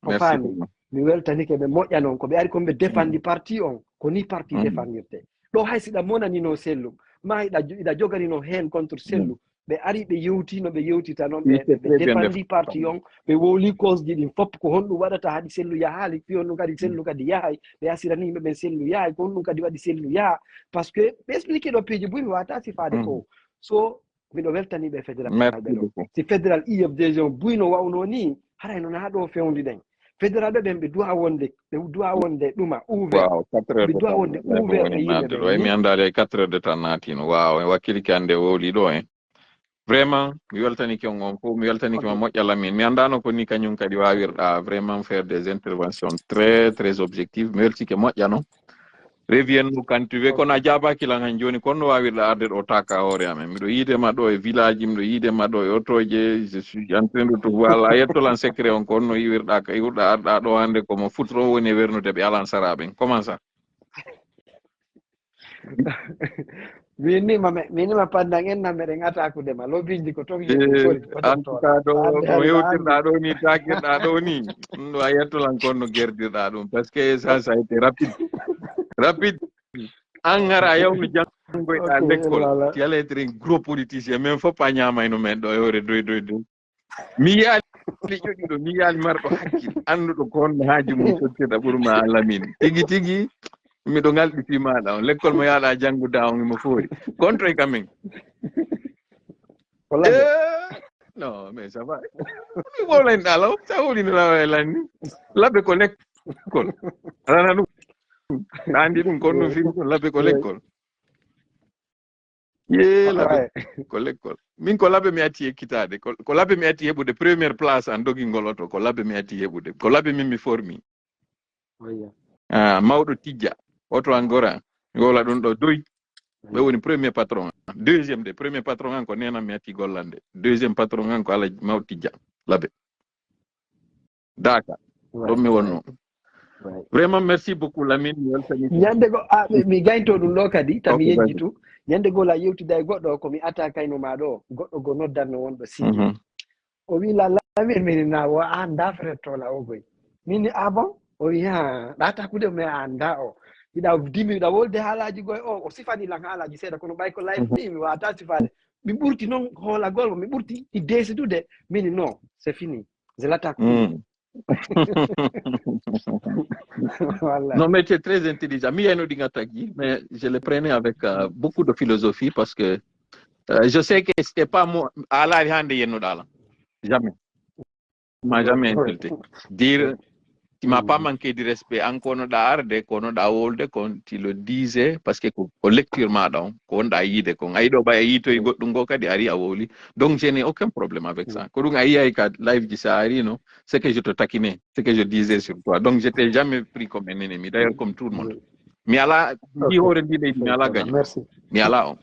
o faami mi weltanike ɓe moƴƴa noon ko ɓe ari koɓe défandi parti on ko ni parti défendirte ɗo hay siɗa monanino Cellou ma iɗa joganino hen contre Cellou ɓe ari ɓe yewtino ɓe yewtita noon ɓe défendi parti on ɓe wowli cause ji ɗin fof ko honɗum waɗata haɗi Cellou yahaali fi on ɗum kadi Cellou kadi yahay ɓe asirani yimɓe ɓen Cellou yahay ko honɗum kadi waɗi Cellou yaha par ce que ɓe expliqué ɗo piiji buy mi wawata sifade ko so miɗo weltaniɓe fédéral ɓe ɗo si fédéral IFDG on buyno wawno ni haray noon ha ɗo fewndi ɗen fédéral ɓe ɓen ɓe duwa wonde ɗuma ouvert wow 4 heures ɓe duwa wonde ouvert e yimɓe ɓe mi andade 4 heures de temps natino wow wakkili ki ande wowli ɗo en vraiment mi weltaniki on fof mi weltaniki ma moƴƴala min mi andano ko ni kañum kadi wawirɗa vraiment faire des interventions très très objectives mi weltike moƴƴano revienne kantuwe kono a jabakilan han joni kono wawirɗa arde ɗo taka hoore amen miɗo yiidema ɗo e village miɗo yiidema ɗo e otoje je suis en train de tout voilà yettolan secret on ko on no yiwirɗa ka yiwɗa arɗa ɗo hande komo futro woni e wernude ɓe alan saraɓen comment ça minima pandan en nammeɗen atakudema lobiji ko ton en tout cas ɗo no hewtirɗa ɗo ni takirɗa ɗo ni ɗum ɗo a yettolan kon no guerdirɗa ɗum par ce que ça a été rapide an gara a yawno janggoyɗa l'école ti ala être un gros politicien même fof a ñamayno men ɗo e hoore doy mi yaali ƴoƴiɗo mi yaali marɗo hakkil annduɗo ko honno haaji mum sottirɗa ɓurma Allah min tigi miɗo ngalɗiti maɗa on l'école mo yaaɗa jannguda on imo foori contre quand même non mais ça va mi wolen ɗalaw sa wolino lawalanni labbe ko l'école alana ɗum andi ɗum kon no firi ɗum labbe ko l'école ye labbe ko l'école min ko labbe mi atti ekkitade ko labbe mi atti heɓude première place en dogingol oto ko labbe mi atti heɓude ko labbe min mi formi mawɗo tijja oto angora mi wola ɗum ɗo doy ɓe woni premier patron deuxième de premier patron an ko nenam mi atti gollande deuxième patron an ko ala mawɗo tijja labbe daka ɗum mi wonno vraiment merci beaucoup Lamine ñande go mi gaynto ɗum ɗo kadi tami yejjitu ñande goo la yewtida e goɗɗo komi ata kayno ma ɗo goɗɗo go noddanno wonɗo sidi o wi la Lamine min na wo anda fretola o goy min bon o wi ha ɗata kude mi anda o hiɗa wolde haalaji goye o sifani lan haalaji seeɗa kono ɓay ko live ni mi wawata sifade mi ɓurti noon hoolagol mi ɓurti i desidude mini non c'est fini zelata kude voilà. Non, mais tu es très intelligent. Mais je le prenais avec beaucoup de philosophie parce que je sais que c'était pas moi. Jamais. Il m'a jamais insulté. Dire, tu m'as pas manqué de respect. Encore d'arde, qu'on a olde, quand tu le disais, parce que qu'on lecture madame, qu'on a yide, qu'on a ido ba yito y gotungo ka di ari awoli. Donc je n'ai aucun problème avec ça. Quand on a live di sahari, non, c'est que je te taquinais, c'est que je disais sur toi. Donc je t'ai jamais pris comme un ennemi, d'ailleurs comme tout le monde. Mais Allah, qui aurait dit mais Allah gagne. Merci. Mais Allah.